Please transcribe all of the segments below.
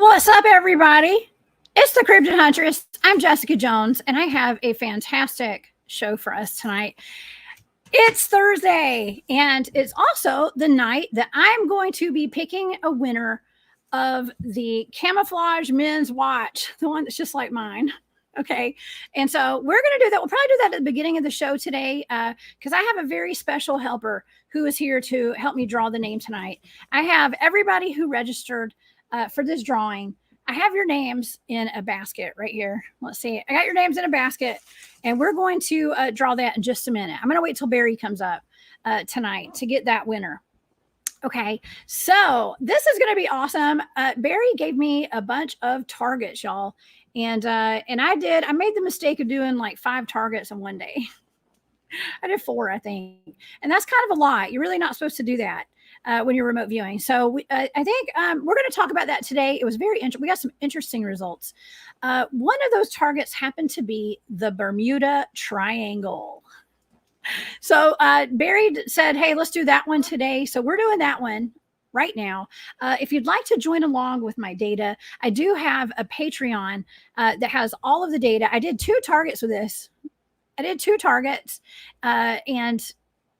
What's up, everybody? It's the Cryptid Huntress. I'm Jessica Jones, and I have a fantastic show for us tonight. It's Thursday, and it's also the night that I'm going to be picking a winner of the Camouflage Men's Watch, the one that's just like mine. Okay. And so we're going to do that. We'll probably do that at the beginning of the show today because I have a very special helper who is here to help me draw the name tonight. I have everybody who registered for this drawing. I have your names in a basket right here. Let's see. I got your names in a basket, and we're going to draw that in just a minute. I'm going to wait till Barry comes up tonight to get that winner. Okay, so this is going to be awesome. Barry gave me a bunch of targets, y'all. And I made the mistake of doing like 5 targets in one day. I did 4, I think. And that's kind of a lot. You're really not supposed to do that when you're remote viewing. So I think we're going to talk about that today. It was very interesting. We got some interesting results. One of those targets happened to be the Bermuda Triangle. So Barry said, hey, let's do that one today. So we're doing that one right now. If you'd like to join along with my data, I do have a Patreon that has all of the data. I did 2 targets with this. I did 2 targets and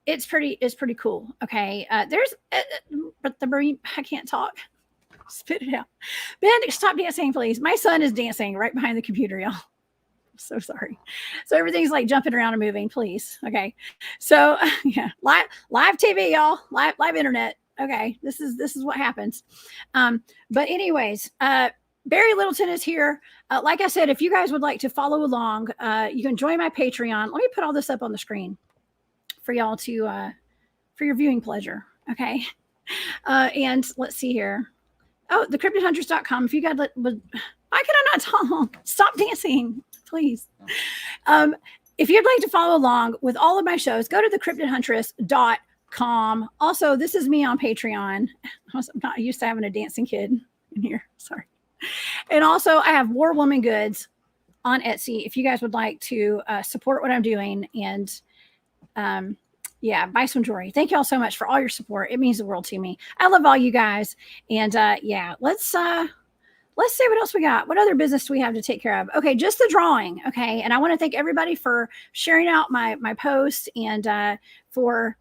it's pretty cool. Okay. But I can't talk. Spit it out. Ben, stop dancing, please. My son is dancing right behind the computer, y'all. So sorry. So everything's like jumping around and moving, please. Okay. So yeah, live TV, y'all, live internet. Okay, this is what happens. But anyways, Barry Littleton is here. Like I said, if you guys would like to follow along, you can join my Patreon. Let me put all this up on the screen for y'all to for your viewing pleasure. Okay, and let's see here. Oh, thecryptidhunters.com. If you guys, why can I not talk? Stop dancing, please. If you'd like to follow along with all of my shows, go to thecryptidhuntress.com. Also, this is me on Patreon. I'm not used to having a dancing kid in here. Sorry. And also, I have War Woman Goods on Etsy if you guys would like to support what I'm doing and yeah, buy some jewelry. Thank you all so much for all your support. It means the world to me. I love all you guys. And yeah, let's see what else we got. What other business do we have to take care of? Okay, just the drawing. Okay, and I want to thank everybody for sharing out my post and for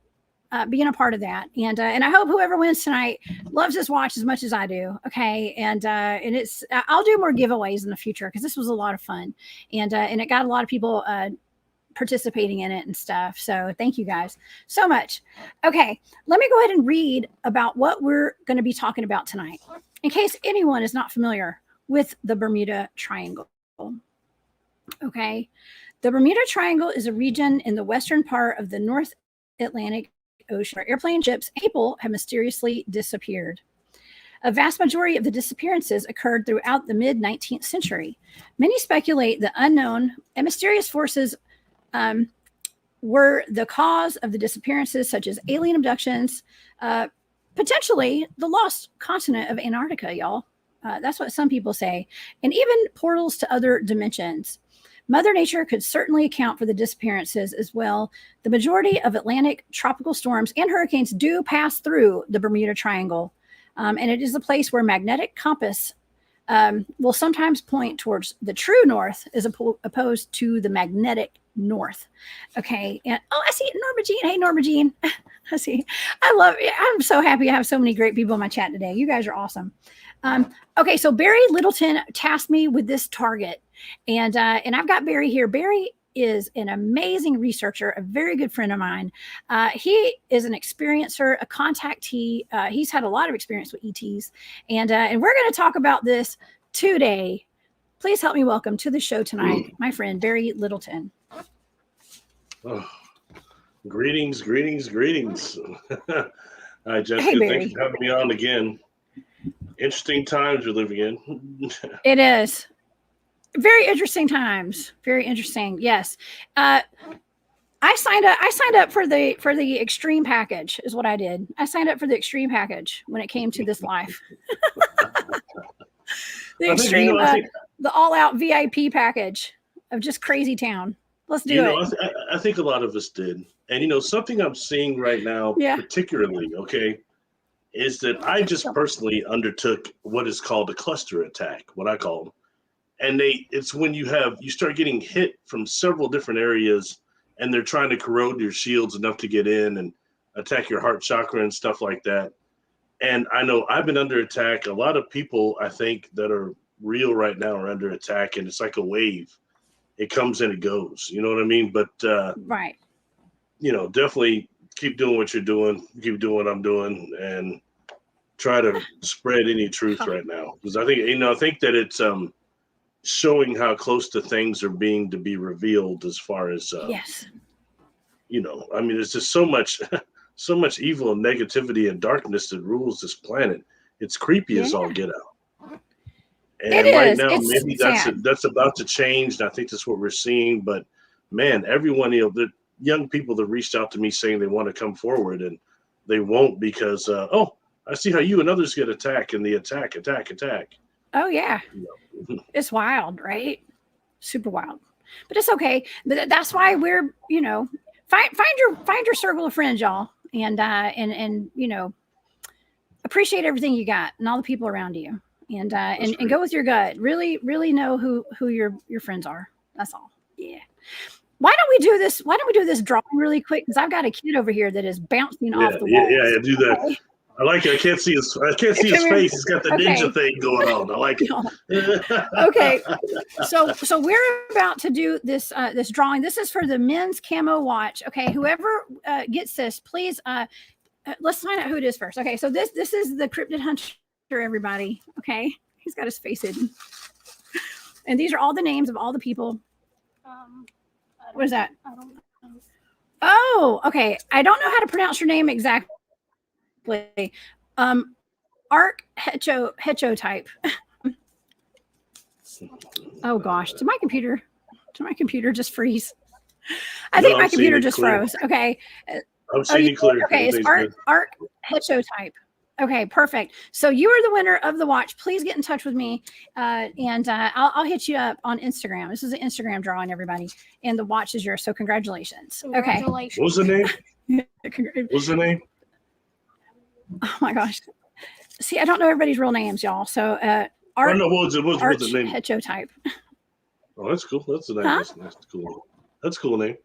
being a part of that. And I hope whoever wins tonight loves this watch as much as I do. Okay. And it's, I'll do more giveaways in the future because this was a lot of fun and it got a lot of people participating in it and stuff. So thank you guys so much. Okay. Let me go ahead and read about what we're going to be talking about tonight in case anyone is not familiar with the Bermuda Triangle. Okay. The Bermuda Triangle is a region in the western part of the North Atlantic Ocean where airplane ships and people have mysteriously disappeared. A vast majority of the disappearances occurred throughout the mid-19th century. Many speculate the unknown and mysterious forces were the cause of the disappearances, such as alien abductions, potentially the lost continent of Antarctica, y'all. That's what some people say, and even portals to other dimensions. Mother Nature could certainly account for the disappearances as well. The majority of Atlantic tropical storms and hurricanes do pass through the Bermuda Triangle, and it is a place where magnetic compass will sometimes point towards the true north as opposed to the magnetic north. Okay, and oh, I see Norma Jean. Hey, Norma Jean. I see. I love it. I'm so happy I have so many great people in my chat today. You guys are awesome. Okay, so Barry Littleton tasked me with this target. And I've got Barry here. Barry is an amazing researcher, a very good friend of mine. He is an experiencer, a contactee. He's had a lot of experience with ETs. And we're going to talk about this today. Please help me welcome to the show tonight, my friend, Barry Littleton. Oh, greetings. Hi, Jessica. Hey, thank you for having me on again. Interesting times we're living in. It is. Very interesting times. Very interesting. Yes. I signed up for the extreme package is what I did. I signed up for the extreme package when it came to this life. The extreme, the all out VIP package of just crazy town. Let's do it. I think a lot of us did. And, something I'm seeing right now, particularly, okay, is that I just personally undertook what is called a cluster attack, what I call them. And it's when you start getting hit from several different areas, and they're trying to corrode your shields enough to get in and attack your heart chakra and stuff like that. And I know I've been under attack. A lot of people, I think, that are real right now are under attack, and it's like a wave. It comes and it goes. You know what I mean? But right. Definitely keep doing what you're doing. Keep doing what I'm doing, and try to spread any truth right now. Because I think that it's showing how close to things are being to be revealed as far as yes. There's just so much evil and negativity and darkness that rules this planet. It's creepy as all get out. And right now, maybe that's about to change. And I think that's what we're seeing. But man, everyone, the young people that reached out to me saying they want to come forward, and they won't because, I see how you and others get attacked, and the attack. Oh yeah. It's wild, right? Super wild. But it's okay. But that's why we're, find your circle of friends, y'all. And appreciate everything you got and all the people around you. And go with your gut. Really, really know who your friends are. That's all. Yeah. Why don't we do this? Why don't we do this drawing really quick? Because I've got a kid over here that is bouncing off the wall. Yeah, do that. Okay. I like it. I can't see his face. He's got the ninja thing going on. I like it. Okay. So we're about to do this drawing. This is for the men's camo watch. Okay. Whoever gets this, please let's find out who it is first. Okay. So this is the Cryptid Hunter, everybody. Okay. He's got his face hidden. And these are all the names of all the people. What is that? I don't know. Oh, okay. I don't know how to pronounce your name exactly. Arc heterotype. Oh gosh, did my computer just freeze? I think my computer just froze. Okay. I'm seeing you clear. Okay, it's Arc heterotype. Okay, perfect. So you are the winner of the watch. Please get in touch with me, and I'll hit you up on Instagram. This is an Instagram drawing, everybody, and the watch is yours. So congratulations. Okay. What was the name? What was the name? Oh my gosh. See, I don't know everybody's real names, y'all. So Art, what's the name? Heterotype. Oh, that's cool. That's a nice, that's cool. That's a cool name.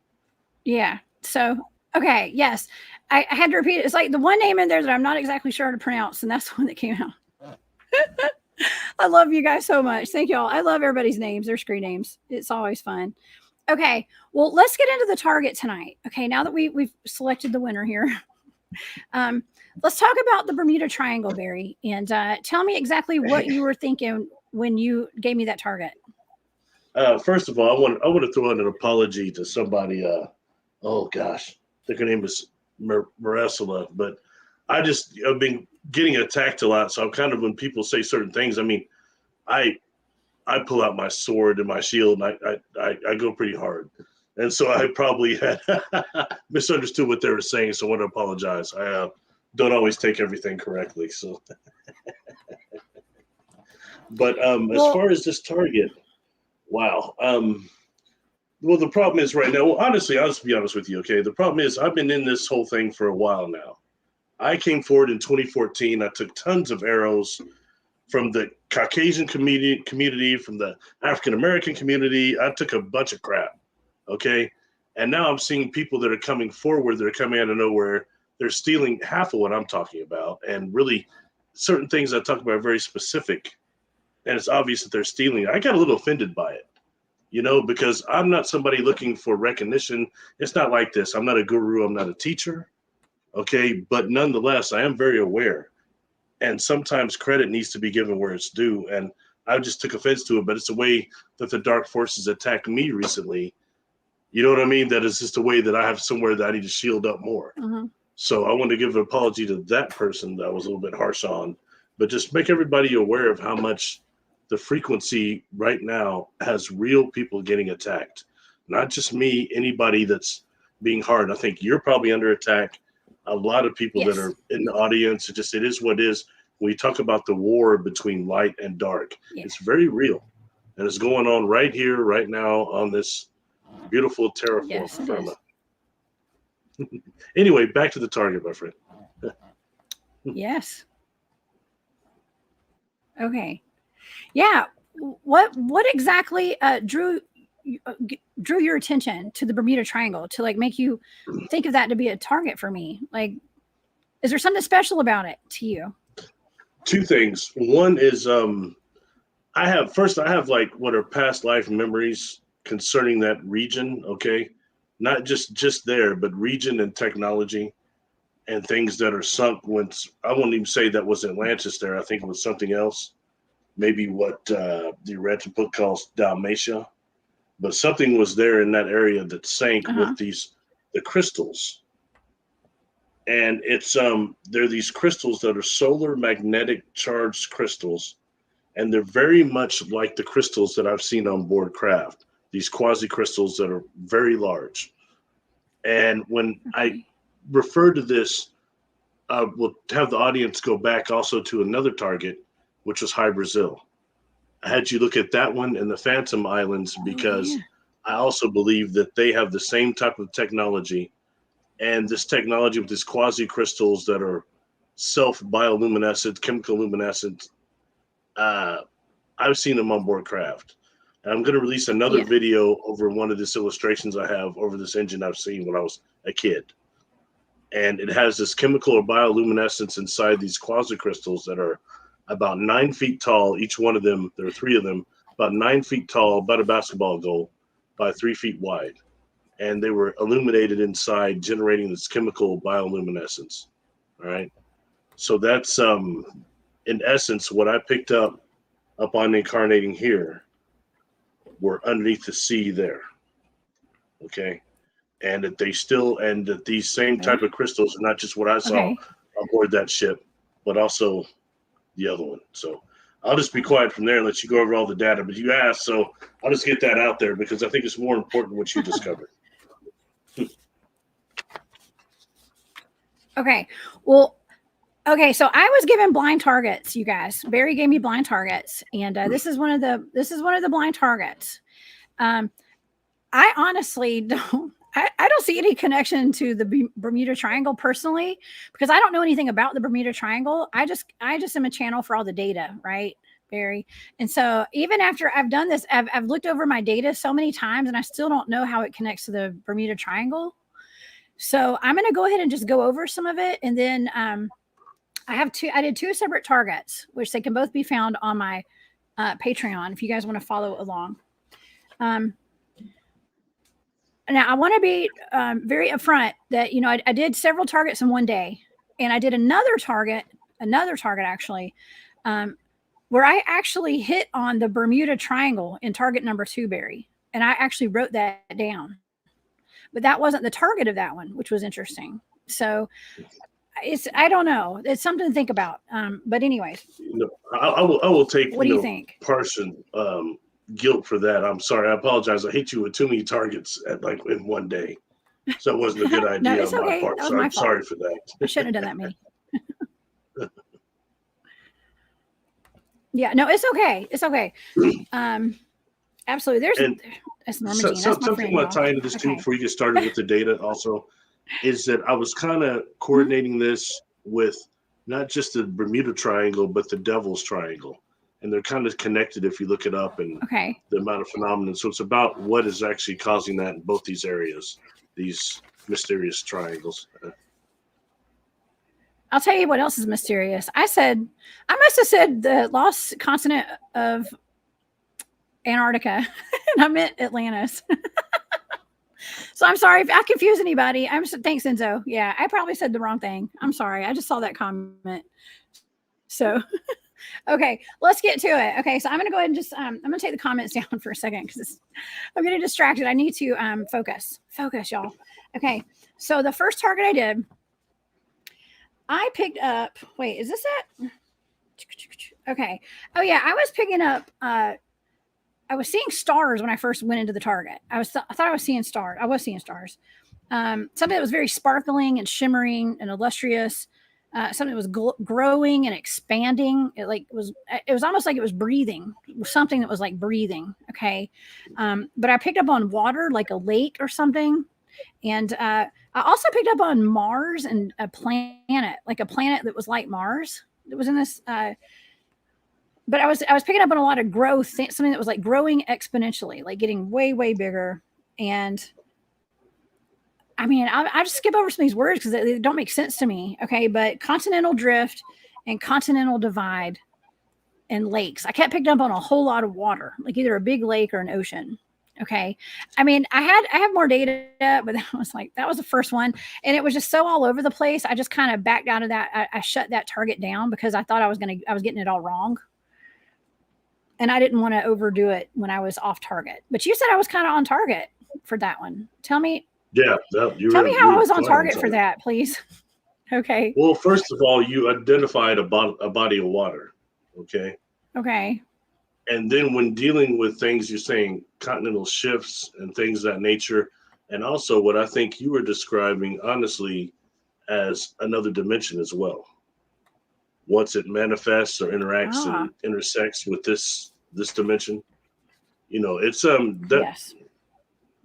Yeah. So okay, yes. I had to repeat it. It's like the one name in there that I'm not exactly sure how to pronounce, and that's the one that came out. I love you guys so much. Thank y'all. I love everybody's names, their screen names. It's always fun. Okay, well, let's get into the target tonight. Okay, now that we've selected the winner here. Let's talk about the Bermuda Triangle, Barry, and tell me exactly what you were thinking when you gave me that target. First of all, I want to throw in an apology to somebody. Oh gosh, I think her name was Marisela, but I've been getting attacked a lot. So I'm kind of, when people say certain things, I mean, I pull out my sword and my shield, and I go pretty hard. And so I probably had misunderstood what they were saying. So I want to apologize. I don't always take everything correctly. So, but as far as this target, wow. Well, the problem is right now, I'll just be honest with you. Okay. The problem is I've been in this whole thing for a while now. I came forward in 2014. I took tons of arrows from the Caucasian community, from the African-American community. I took a bunch of crap. Okay. And now I'm seeing people that are coming forward, that are coming out of nowhere. They're stealing half of what I'm talking about. And really, certain things I talk about are very specific. And it's obvious that they're stealing. I got a little offended by it, because I'm not somebody looking for recognition. It's not like this. I'm not a guru. I'm not a teacher. Okay. But nonetheless, I am very aware. And sometimes credit needs to be given where it's due. And I just took offense to it. But it's the way that the dark forces attacked me recently. You know what I mean? That is just a way that I have somewhere that I need to shield up more. Mm-hmm. So I want to give an apology to that person that I was a little bit harsh on, but just make everybody aware of how much the frequency right now has real people getting attacked. Not just me, anybody that's being hard. I think you're probably under attack. A lot of people that are in the audience, it is what it is. When we talk about the war between light and dark, it's very real. And it's going on right here, right now on this beautiful terraform firma. Anyway, back to the target, my friend. Yes. Okay. Yeah. What exactly drew your attention to the Bermuda Triangle to like make you think of that to be a target for me? Like, is there something special about it to you? Two things. One is I have like what are past life memories concerning that region, okay? Not just there, but region and technology and things that are sunk once. I won't even say that was Atlantis there. I think it was something else. Maybe what the Red book calls Dalmatia. But something was there in that area that sank with the crystals. And it's they're these crystals that are solar magnetic charged crystals, and they're very much like the crystals that I've seen on board craft, these quasi crystals that are very large. And when I refer to this, I will have the audience go back also to another target, which was High Brazil. I had you look at that one and the Phantom Islands because I also believe that they have the same type of technology, and this technology with these quasi crystals that are self bioluminescent, chemical luminescent. I've seen them on board craft. And I'm going to release another video over one of these illustrations I have over this engine I've seen when I was a kid. And it has this chemical or bioluminescence inside these quasi crystals that are about 9 feet tall. Each one of them, there are 3 of them, about 9 feet tall, about a basketball goal, by 3 feet wide. And they were illuminated inside, generating this chemical bioluminescence. All right. So that's, in essence, what I picked up on incarnating here were underneath the sea there. Okay. And that that these same type of crystals are not just what I saw on board that ship, but also the other one. So I'll just be quiet from there and let you go over all the data. But you asked, so I'll just get that out there because I think it's more important what you discovered. Okay. Well, okay. So I was given blind targets, you guys. Barry gave me blind targets, and this is one of the blind targets. I honestly don't. I don't see any connection to the Bermuda Triangle personally, because I don't know anything about the Bermuda Triangle. I just am a channel for all the data, right, Barry? And so even after I've done this, I've looked over my data so many times, and I still don't know how it connects to the Bermuda Triangle. So I'm going to go ahead and just go over some of it, and then I did 2 separate targets, which they can both be found on my Patreon if you guys want to follow along. Now, I want to be very upfront that, I did several targets in one day, and I did another target actually, where I actually hit on the Bermuda Triangle in target number 2, Barry. And I actually wrote that down. But that wasn't the target of that one, which was interesting. So I don't know. It's something to think about. But anyways. No, I will take what do you think? Partial guilt for that. I'm sorry. I apologize. I hit you with too many targets in one day. So it wasn't a good idea No, on my part. So I'm sorry for that. I shouldn't have done that many. Yeah, no, it's okay. It's okay. Absolutely. That's Norma Jean. That's my friend, I want to tie into this too before you get started with the data also is that I was kind of coordinating this with not just the Bermuda Triangle, but the Devil's Triangle. And they're kind of connected if you look it up and the amount of phenomenon. So it's about what is actually causing that in both these areas, these mysterious triangles. I'll tell you what else is mysterious. I must have said the lost continent of Antarctica, and I meant Atlantis. So I'm sorry if I confuse anybody. Thanks, Enzo. Yeah, I probably said the wrong thing. I'm sorry. I just saw that comment. So, okay, let's get to it. Okay, so I'm going to go ahead and just, I'm going to take the comments down for a second because I'm getting distracted. I need to focus, y'all. Okay, so the first target I did, I picked up, wait, is this it? Okay. Oh yeah, I was picking up, I was seeing stars when I first went into the target. I thought I was seeing stars. I was seeing stars. Something that was very sparkling and shimmering and illustrious. Something that was growing and expanding. It was almost like it was breathing. It was something that was like breathing. Okay. But I picked up on water, like a lake or something. And I I also picked up on Mars and a planet, like a planet that was like Mars that was in this. But I was picking up on a lot of growth, something that was like growing exponentially, like getting way bigger. And I mean, I just skip over some of these words because they don't make sense to me. Okay, but continental drift and continental divide and lakes. I kept picking up on a whole lot of water, like either a big lake or an ocean. Okay. I mean, I have more data, but that was the first one. And it was just so all over the place. I just kind of backed out of that. I shut that target down because I thought I was getting it all wrong. And I didn't want to overdo it when I was off target. But you said I was kind of on target for that one. Tell me. Yeah. Tell me how I was on target for that, please. Okay. Well, first of all, you identified a body of water. Okay. Okay. And then when dealing with things, you're saying continental shifts and things of that nature. And also what I think you were describing, honestly, as another dimension as well. Once it manifests or interacts and intersects with this dimension, it's yes.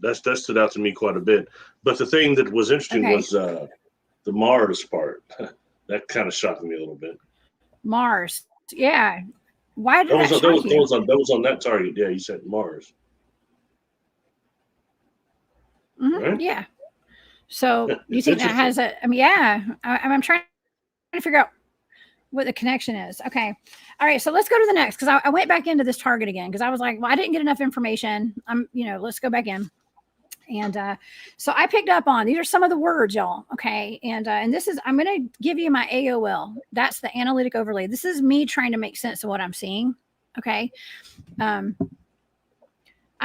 that stood out to me quite a bit. But the thing that was interesting was the Mars part. That kind of shocked me a little bit. Mars, yeah. Why did that shock you? That was on that target. Yeah, you said Mars. Mm-hmm, right? Yeah. So you think that has a? I mean, yeah. I'm trying to figure out what the connection is. Okay. All right. So let's go to the next because I went back into this target again because I was like, well, I didn't get enough information. Let's go back in. And so I picked up on, these are some of the words, y'all. Okay. And this is, I'm going to give you my AOL. That's the analytic overlay. This is me trying to make sense of what I'm seeing. Okay. I'm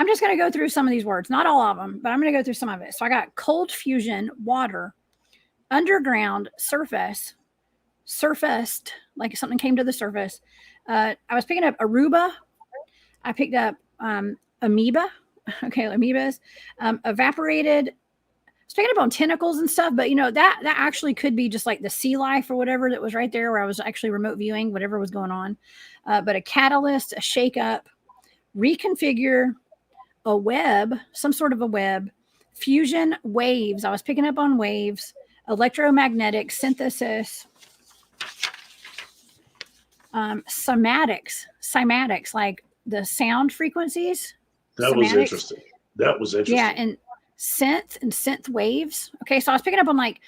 just going to go through some of these words, not all of them, but I'm going to go through some of it. So I got cold fusion, water, underground, surface, surfaced, like something came to the surface. I was picking up Aruba. I picked up amoeba. Okay, amoebas, evaporated. I was picking up on tentacles and stuff, but that actually could be just like the sea life or whatever that was right there where I was actually remote viewing whatever was going on. But a catalyst, a shake up, reconfigure, a web, some sort of a web, fusion, waves. I was picking up on waves, electromagnetic synthesis, cymatics, like the sound frequencies. That was interesting. Yeah, and synth waves. Okay, so I was picking up on like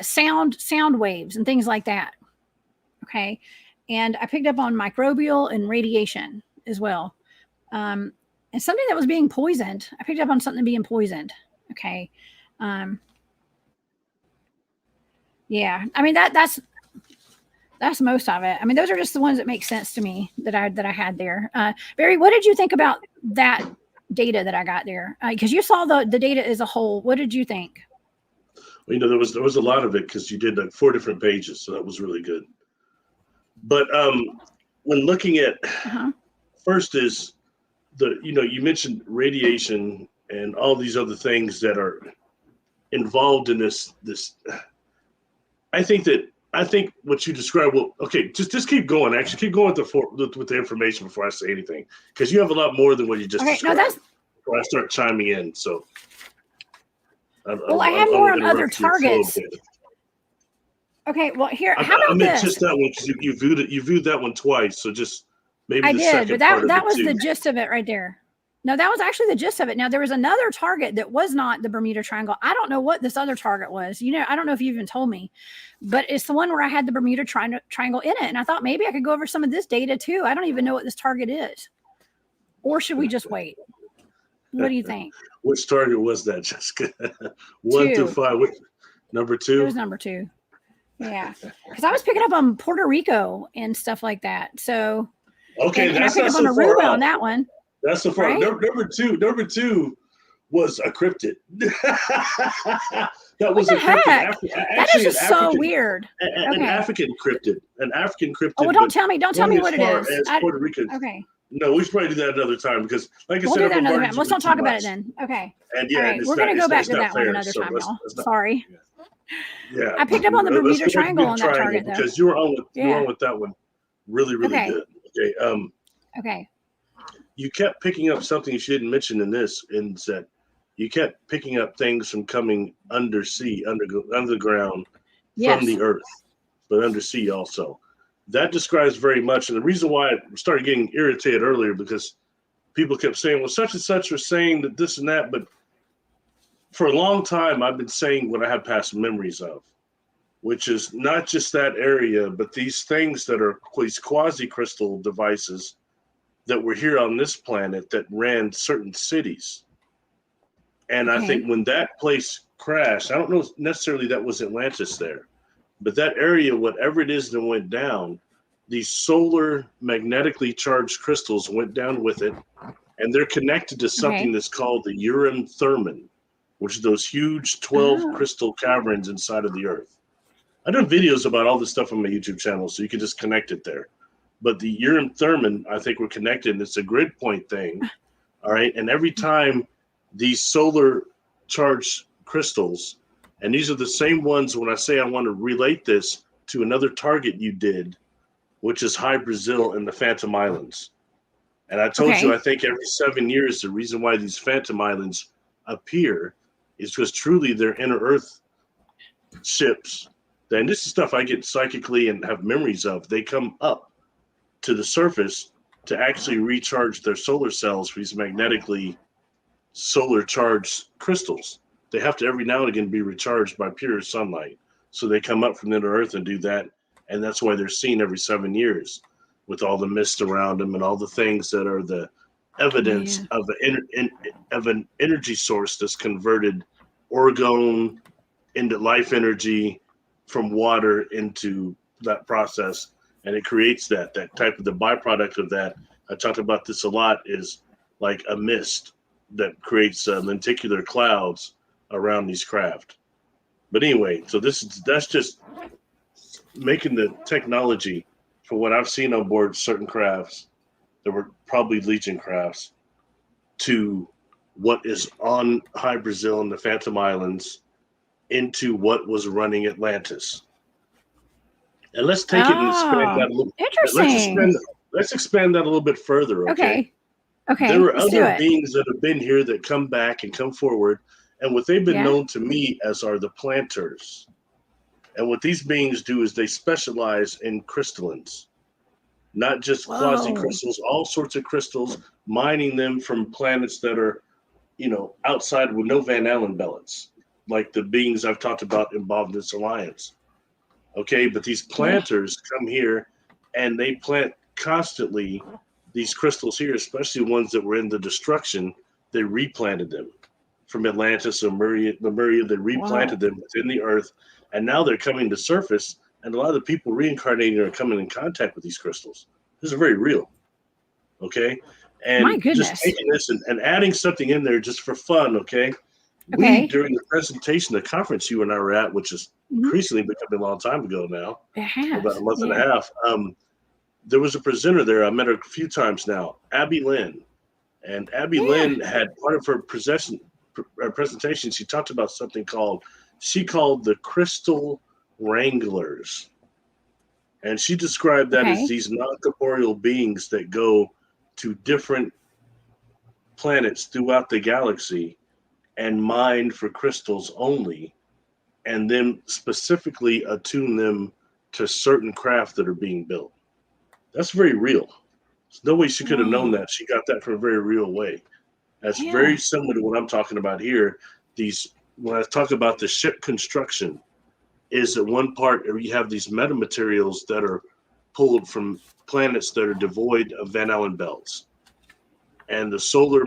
sound waves and things like that. Okay, and I picked up on microbial and radiation as well. And something that was being poisoned. I picked up on something being poisoned. Okay. Yeah, I mean that's most of it. I mean, those are just the ones that make sense to me that I had there. Barry, what did you think about that data that I got there? Because you saw the data as a whole. What did you think? Well, there was a lot of it because you did like 4 different pages, so that was really good. But when looking at first is you mentioned radiation and all these other things that are involved in this. I think what you described. Well, okay, just keep going. Actually, keep going with the information before I say anything, because you have a lot more than what you just described. No, before I start chiming in, so. I have more on other targets. Okay, well here, how about this? I meant just that one because you viewed that one twice, so just maybe I the did, second but that was the gist of it right there. No, that was actually the gist of it. Now, there was another target that was not the Bermuda Triangle. I don't know what this other target was. I don't know if you even told me, but it's the one where I had the Bermuda Triangle in it. And I thought maybe I could go over some of this data too. I don't even know what this target is. Or should we just wait? What do you think? Which target was that, Jessica? 1 through 5. Number 2? It was number 2. Yeah. Because I was picking up on Puerto Rico and stuff like that. So, okay, and I picked up on Aruba on that one. That's so far. Right? Number two was a cryptid. That was a cryptid. That is just so weird. An African cryptid. An African cryptid. Oh, well, don't tell me what it is. As Puerto Rican. Okay. No, we should probably do that another time because, like I said, we'll do that another time. Let's not talk about it then. Okay. And yeah, all right. We're going to go back to that one another time, y'all. Sorry. Yeah. I picked up on the Bermuda Triangle on that target though. Because you were on with that one. Really, really good. Okay. Okay. You kept picking up something you didn't mention in this, and that you kept picking up things from coming undersea, underground Yes. from the earth, but undersea also. That describes very much. And the reason why I started getting irritated earlier, because people kept saying, well, such and such are saying that this and that. But for a long time, I've been saying what I have past memories of, which is not just that area, but these things that are these quasi-crystal devices that were here on this planet that ran certain cities. And I think when that place crashed, I don't know necessarily that was Atlantis there, but that area, whatever it is that went down, these solar magnetically charged crystals went down with it, and they're connected to something that's called the Urim Thermin, which are those huge 12 crystal caverns inside of the earth. I've done videos about all this stuff on my YouTube channel, so you can just connect it there. But the Urim Thermin, I think we're connected, and it's a grid point thing. All right. And every time these solar charged crystals, and these are the same ones when I say I want to relate this to another target you did, which is High Brazil and the Phantom Islands. And I told you, I think every 7 years, the reason why these Phantom Islands appear is because truly they're inner Earth ships. And this is stuff I get psychically and have memories of. They come up to the surface to actually recharge their solar cells for these magnetically solar charged crystals. They have to every now and again be recharged by pure sunlight. So they come up from the inner Earth and do that. And that's why they're seen every 7 years with all the mist around them and all the things that are the evidence of an energy source that's converted orgone into life energy from water into that process. And it creates that type of the byproduct of that. I talked about this a lot, is like a mist that creates lenticular clouds around these craft. But anyway, so that's just making the technology for what I've seen on board certain crafts that were probably Legion crafts to what is on High Brazil and the Phantom Islands into what was running Atlantis. And let's take it and expand that a little. Interesting. Let's expand that a little bit further. Okay. There are other beings that have been here that come back and come forward, and what they've been known to me as are the planters. And what these beings do is they specialize in crystallines, not just quasi crystals, all sorts of crystals, mining them from planets that are, outside with no Van Allen belts, like the beings I've talked about involved in this alliance. Okay, but these planters come here and they plant constantly these crystals here, especially ones that were in the destruction. They replanted them from Atlantis or Lemuria. They replanted them within the earth, and now they're coming to surface. And a lot of the people reincarnating are coming in contact with these crystals. This is very real. Okay, and just taking this and adding something in there just for fun. Okay. We, during the presentation, the conference you and I were at, which is increasingly becoming a long time ago now, about a month and a half, there was a presenter there. I met her a few times now, Abby Lynn. And Abby Lynn had part of her presentation, she talked about something she called the Crystal Wranglers. And she described that as these non-corporeal beings that go to different planets throughout the galaxy and mine for crystals only, and then specifically attune them to certain craft that are being built. That's very real. There's no way she could have known that. She got that from a very real way. That's very similar to what I'm talking about here. When I talk about the ship construction, is that one part where you have these metamaterials that are pulled from planets that are devoid of Van Allen belts. And the solar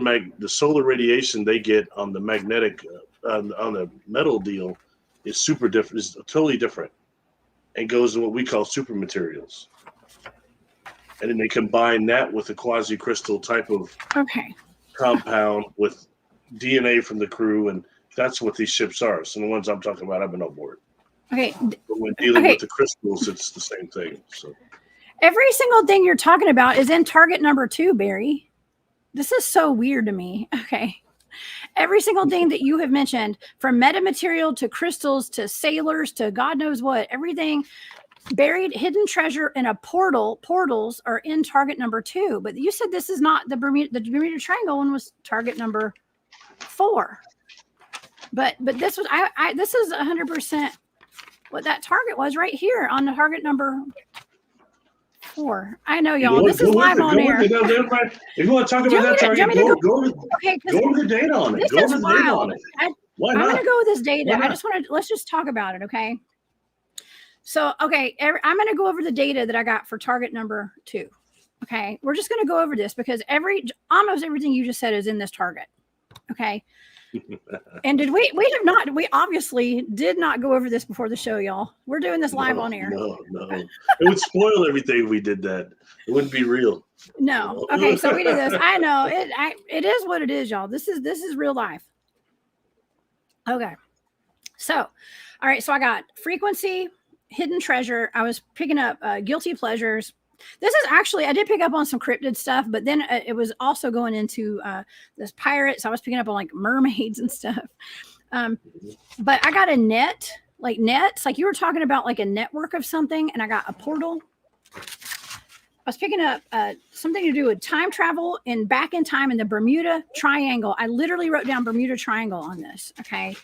radiation they get on the magnetic on the metal deal is super different. Is totally different, and goes in what we call super materials. And then they combine that with a quasi crystal type of compound with DNA from the crew, and that's what these ships are. So the ones I'm talking about, I've been on board. Okay. But when dealing with the crystals, it's the same thing. So every single thing you're talking about is in target number 2, Barry. This is so weird to me. Okay. Every single thing that you have mentioned, from metamaterial to crystals to sailors to God knows what, everything, buried hidden treasure in a portals are in target number 2. But you said this is not the Bermuda Triangle one was target number 4. But this was this is 100% what that target was right here on the target number 4. I know, y'all. This is live on air. If you want to talk about that target, go over the data on it. This is wild. Why I'm not? going to go with this data. Let's just talk about it, okay? So, okay, I'm going to go over the data that I got for target number 2. Okay, we're just going to go over this because almost everything you just said is in this target. Okay. And we obviously did not go over this before the show, y'all. We're doing this live on air. No. It would spoil everything if we did that. It wouldn't be real. No. Okay, so we did this. I know it is what it is, y'all. This is real life. Okay. So, all right. So I got frequency, hidden treasure. I was picking up guilty pleasures. This is actually, I did pick up on some cryptid stuff, but then it was also going into this pirates. I was picking up on like mermaids and stuff. But I got a net, like nets, like you were talking about like a network of something. And I got a portal. I was picking up something to do with time travel and back in time in the Bermuda Triangle. I literally wrote down Bermuda Triangle on this. Okay.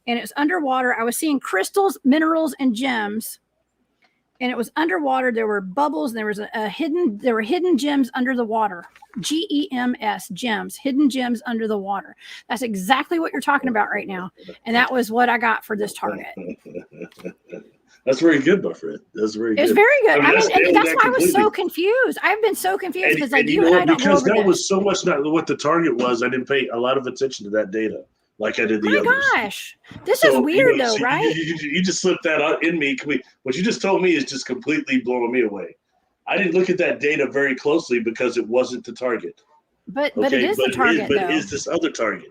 And it was underwater. I was seeing crystals, minerals, and gems. And it was underwater. There were bubbles. And there was there were hidden gems under the water. GEMS, gems, hidden gems under the water. That's exactly what you're talking about right now. And that was what I got for this target. That's very good, my friend. That's very good. It's very good. I mean, and that's why I was so confused. I've been so confused because like you and I don't go over that was so much not what the target was. I didn't pay a lot of attention to that data like I did the others. My gosh, this is weird though, right? You just slipped that out in me. What you just told me is just completely blowing me away. I didn't look at that data very closely because it wasn't the target. But it is the target, though. But it is this other target.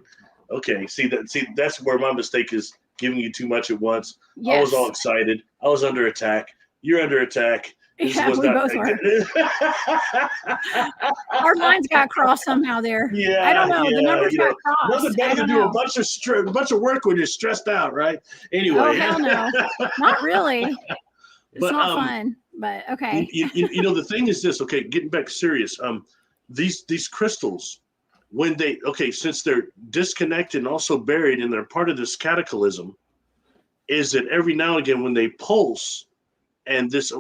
Okay, see that's where my mistake is, giving you too much at once. Yes. I was all excited. I was under attack. You're under attack. Yeah, we both were. Our lines got crossed somehow there. Yeah, I don't know. The numbers got crossed. Nothing better to do a bunch of work when you're stressed out, right? Anyway. Oh hell no, not really. It's not fun, but okay. You know the thing is this. Okay, getting back serious. These crystals, when since they're disconnected and also buried and they're part of this cataclysm, is that every now and again when they pulse and this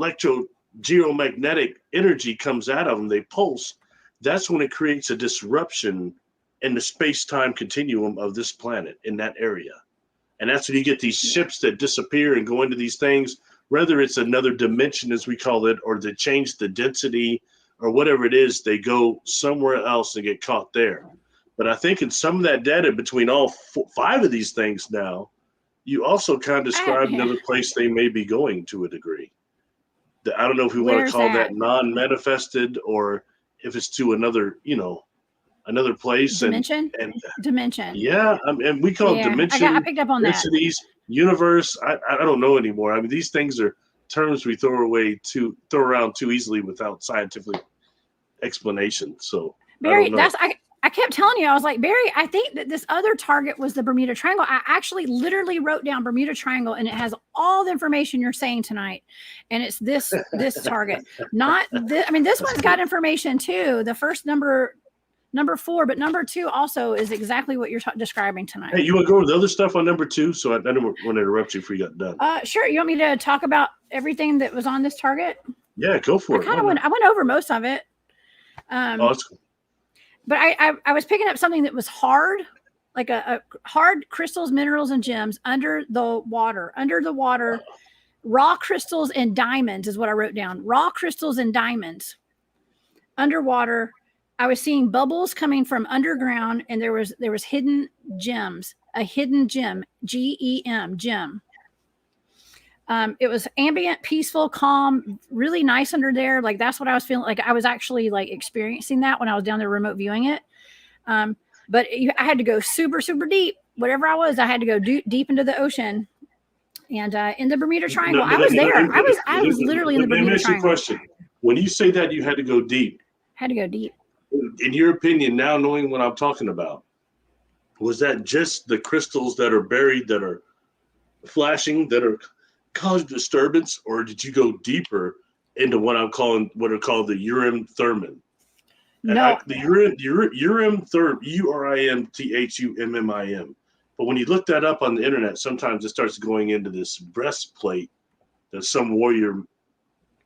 geomagnetic energy comes out of them, they pulse, that's when it creates a disruption in the space-time continuum of this planet in that area. And that's when you get these ships that disappear and go into these things, whether it's another dimension, as we call it, or they change the density or whatever it is, they go somewhere else and get caught there. But I think in some of that data between all 5 of these things now, you also kind of described another place they may be going to a degree. I don't know if we want to call that non-manifested or if it's to another, another place. Dimension? Dimension. Yeah. And we call it dimension. I picked up on densities, that. Universe. I don't know anymore. I mean, these things are terms we throw around too easily without scientific explanation. So Barry, I kept telling you, I was like, Barry, I think that this other target was the Bermuda Triangle. I actually literally wrote down Bermuda Triangle and it has all the information you're saying tonight. And it's this target, not this. I mean, this one's got information too. The first number 4, but number 2 also is exactly what you're describing tonight. Hey, you want to go over the other stuff on number 2? So I didn't want to interrupt you before you got done. Sure. You want me to talk about everything that was on this target? Yeah, go for it. I went over most of it. That's cool. But I was picking up something that was hard, like a hard crystals, minerals, and gems under the water. Raw crystals and diamonds is what I wrote down. Raw crystals and diamonds underwater. I was seeing bubbles coming from underground, and there was hidden gems. A hidden gem, GEM, gem. It was ambient, peaceful, calm, really nice under there. Like that's what I was feeling. Like I was actually like experiencing that when I was down there remote viewing it. But I had to go super, super deep. Whatever I was, I had to go deep into the ocean. And in the Bermuda Triangle, I was there. I was literally in the Bermuda Triangle. Let me ask you a question. When you say that you had to go deep. Had to go deep. In your opinion, now knowing what I'm talking about, was that just the crystals that are buried, that are flashing, that are cause disturbance, or did you go deeper into what are called the urim thermin? No, the urim therm, URIMTHUMMIM. But when you look that up on the internet, sometimes it starts going into this breastplate that some warrior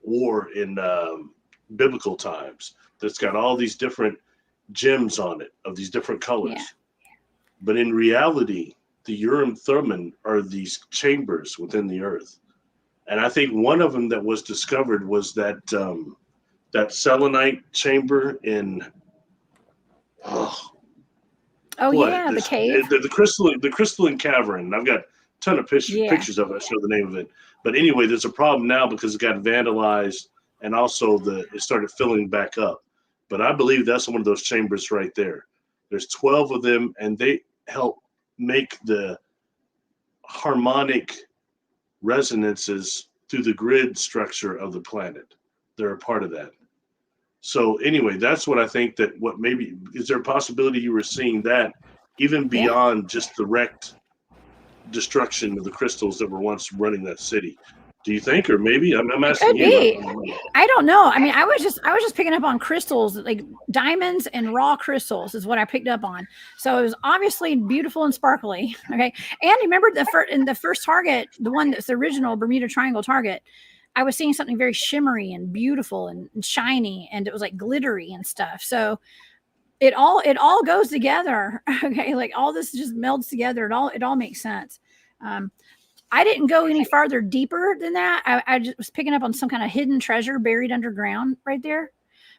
wore in biblical times that's got all these different gems on it of these different colors. Yeah. But in reality, the Urim Thummim are these chambers within the earth. And I think one of them that was discovered was that that selenite chamber in the cave. The crystalline cavern. I've got a ton of pictures of it. I show the name of it. But anyway, there's a problem now because it got vandalized and also it started filling back up. But I believe that's one of those chambers right there. There's 12 of them, and they help make the harmonic resonances through the grid structure of the planet. They're a part of that. So anyway, that's what I think that is there a possibility you were seeing that even beyond just direct destruction of the crystals that were once running that city? Do you think, or maybe I'm asking you? I don't know. I mean, I was just picking up on crystals, like diamonds and raw crystals is what I picked up on. So it was obviously beautiful and sparkly. Okay, and remember in the first target, the one that's the original Bermuda Triangle target, I was seeing something very shimmery and beautiful and shiny, and it was like glittery and stuff. So it all goes together. Okay, like all this just melds together. It all makes sense. I didn't go any farther deeper than that. I just was picking up on some kind of hidden treasure buried underground right there.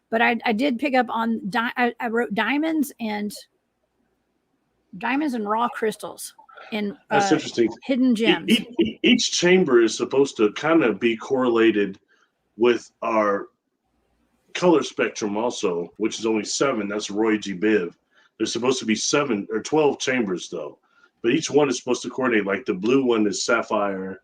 But I did pick up on, I wrote diamonds and raw crystals in that's interesting. Hidden gems. Each chamber is supposed to kind of be correlated with our color spectrum also, which is only 7. That's Roy G. Biv. There's supposed to be 7 or 12 chambers though. But each one is supposed to coordinate. Like the blue one is sapphire,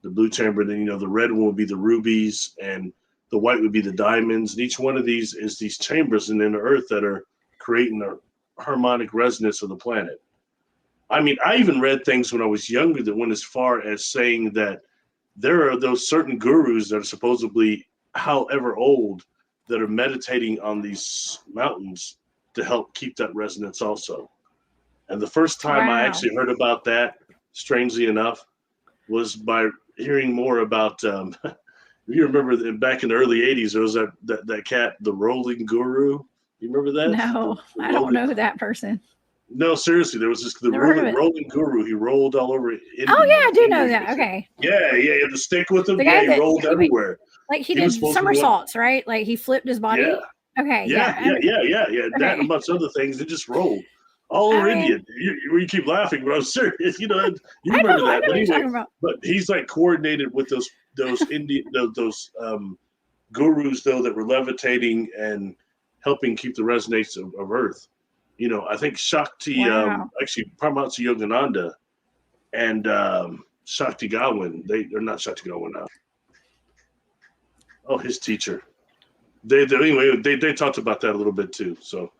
the blue chamber. Then, the red one would be the rubies, and the white would be the diamonds. And each one of these is these chambers in the earth that are creating the harmonic resonance of the planet. I mean, I even read things when I was younger that went as far as saying that there are those certain gurus that are supposedly, however old, that are meditating on these mountains to help keep that resonance also. And the first time I actually heard about that, strangely enough, was by hearing more about, you remember back in the early 80s, there was that cat, the Rolling Guru. You remember that? No, I don't know that person. No, seriously, there was the rolling Guru. He rolled all over India. Oh, yeah, I do know that. Okay. Yeah, he had the stick with him. He rolled everywhere. Like he did somersaults, right? Like he flipped his body. Yeah. Okay. Yeah. Okay. That and amongst other things, it just rolled all over India. You keep laughing, but I'm serious. You remember that. But anyway, but he's like coordinated with those Indian those gurus though that were levitating and helping keep the resonance of Earth. I think Shakti, actually Paramahansa Yogananda and Shakti Gawain, they're not Shakti Gawain now. Oh, his teacher. They talked about that a little bit too. So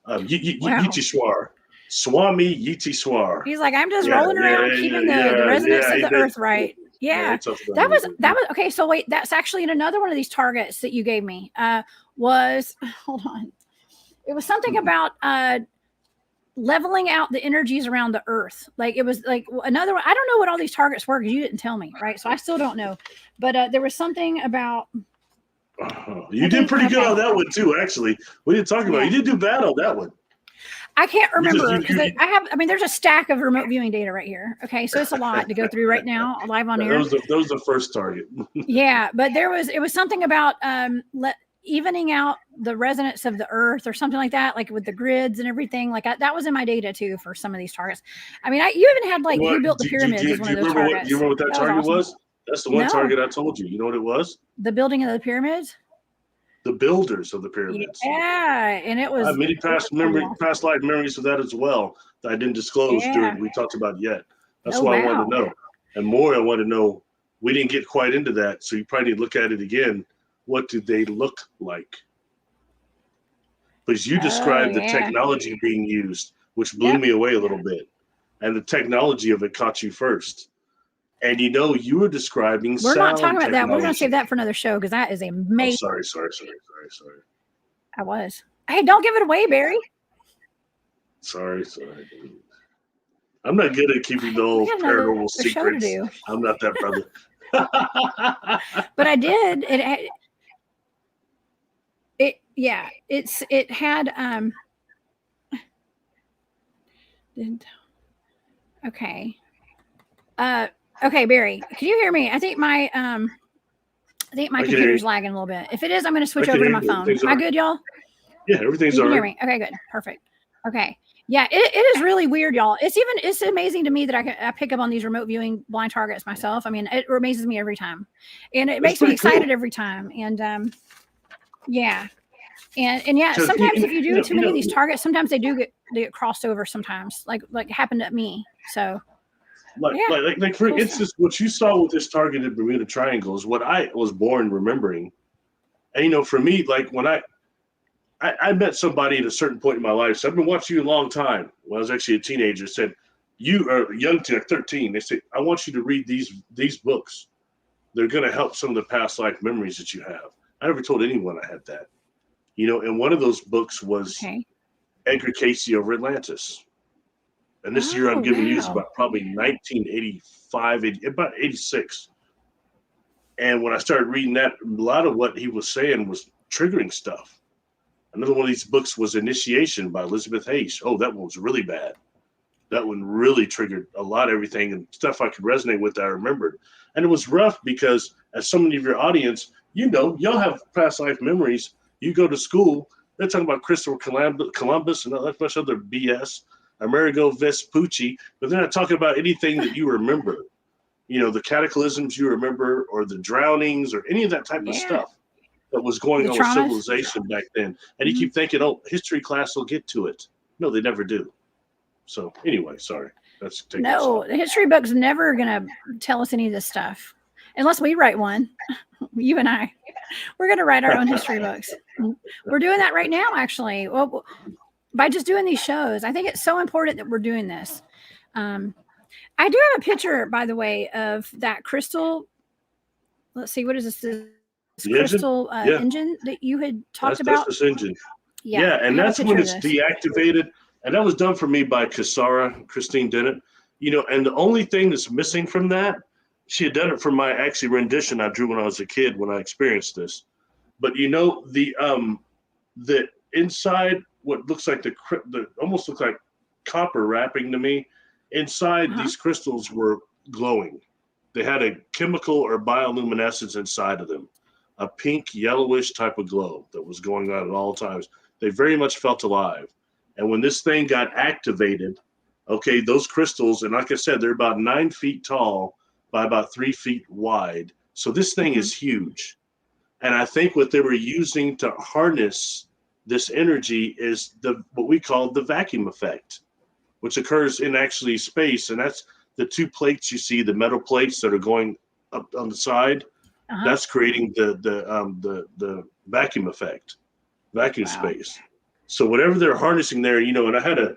Yitishwar. Swami Yitishwar. He's like, I'm just rolling around keeping the resonance of the earth right. Yeah. That was okay. So wait, that's actually in another one of these targets that you gave me. Hold on. It was something about leveling out the energies around the earth. Like it was like another one. I don't know what all these targets were because you didn't tell me, right? So I still don't know. But there was something about. You did pretty good on that one too. Actually, we didn't talk about it. You did do bad on that one. I can't remember because there's a stack of remote viewing data right here. Okay, so it's a lot to go through right now live on air. That was the first target. Yeah, but it was something about evening out the resonance of the earth or something like that, like with the grids and everything. Like that was in my data too for some of these targets. I mean, you even had like who built the pyramids as one of those targets. Do you remember what that target was? That's the one target I told you. You know what it was? The building of the pyramids. The builders of the pyramids. Yeah, and it was. I have many past life memories of that as well that I didn't disclose during we talked about yet. That's why I wanted to know. And more, I want to know. We didn't get quite into that, so you probably need to look at it again. What do they look like? Because you described the technology being used, which blew me away a little bit. And the technology of it caught you first. And you were describing We're not talking about that. We're going to save that for another show because that is amazing. Oh, sorry. I was. Hey, don't give it away, Barry. Sorry. I'm not good at keeping the old paranormal show to secrets. do. I'm not that brother. But I did. It had okay. Okay, Barry, can you hear me? I think my computer's lagging a little bit. If it is, I'm going to switch over to my phone. Am I good, y'all? Yeah, everything's all right. You can hear me? Okay, good. Perfect. Okay. Yeah, it is really weird, y'all. It's amazing to me that I pick up on these remote viewing blind targets myself. I mean, it amazes me every time. And it makes me excited every time. And yeah. And yeah, sometimes if you do too many of these targets, sometimes they get crossed over sometimes, like happened to me. So like for instance, what you saw with this targeted Bermuda Triangle is what I was born remembering. And for me, like when I met somebody at a certain point in my life, so I've been watching you a long time. When I was actually a teenager, said you are young, 13. They said, I want you to read these books. They're going to help some of the past life memories that you have. I never told anyone I had that. And one of those books was Edgar Casey over Atlantis. And this year I'm giving you is about probably 1985, about 86. And when I started reading that, a lot of what he was saying was triggering stuff. Another one of these books was Initiation by Elizabeth Hayes. Oh, that one was really bad. That one really triggered a lot of everything and stuff I could resonate with that I remembered. And it was rough because as so many of your audience, y'all have past life memories. You go to school, they're talking about Christopher Columbus and a bunch of other BS, Amerigo Vespucci, but they're not talking about anything that you remember. The cataclysms you remember or the drownings or any of that type of stuff that was going on with civilization back then. And you keep thinking, history class will get to it. No, they never do. So anyway, sorry. The history book's never going to tell us any of this stuff unless we write one. You and I, we're going to write our own history books. We're doing that right now, actually. Well, by just doing these shows, I think it's so important that we're doing this. I do have a picture, by the way, of that crystal. Let's see, what is this? This crystal engine that you had talked about? That's this engine. Yeah, and that's when it's deactivated. And that was done for me by Christine Dennett. And the only thing that's missing from that, she had done it for my actually rendition I drew when I was a kid when I experienced this. But the inside, what looks like the almost looks like copper wrapping to me, inside these crystals were glowing. They had a chemical or bioluminescence inside of them, a pink, yellowish type of glow that was going on at all times. They very much felt alive. And when this thing got activated, those crystals, and like I said, they're about 9 feet tall by about 3 feet wide. So this thing is huge. And I think what they were using to harness this energy is what we call the vacuum effect, which occurs in actually space. And that's the two plates you see, the metal plates that are going up on the side. That's creating the vacuum effect, vacuum space. So whatever they're harnessing there, and I had a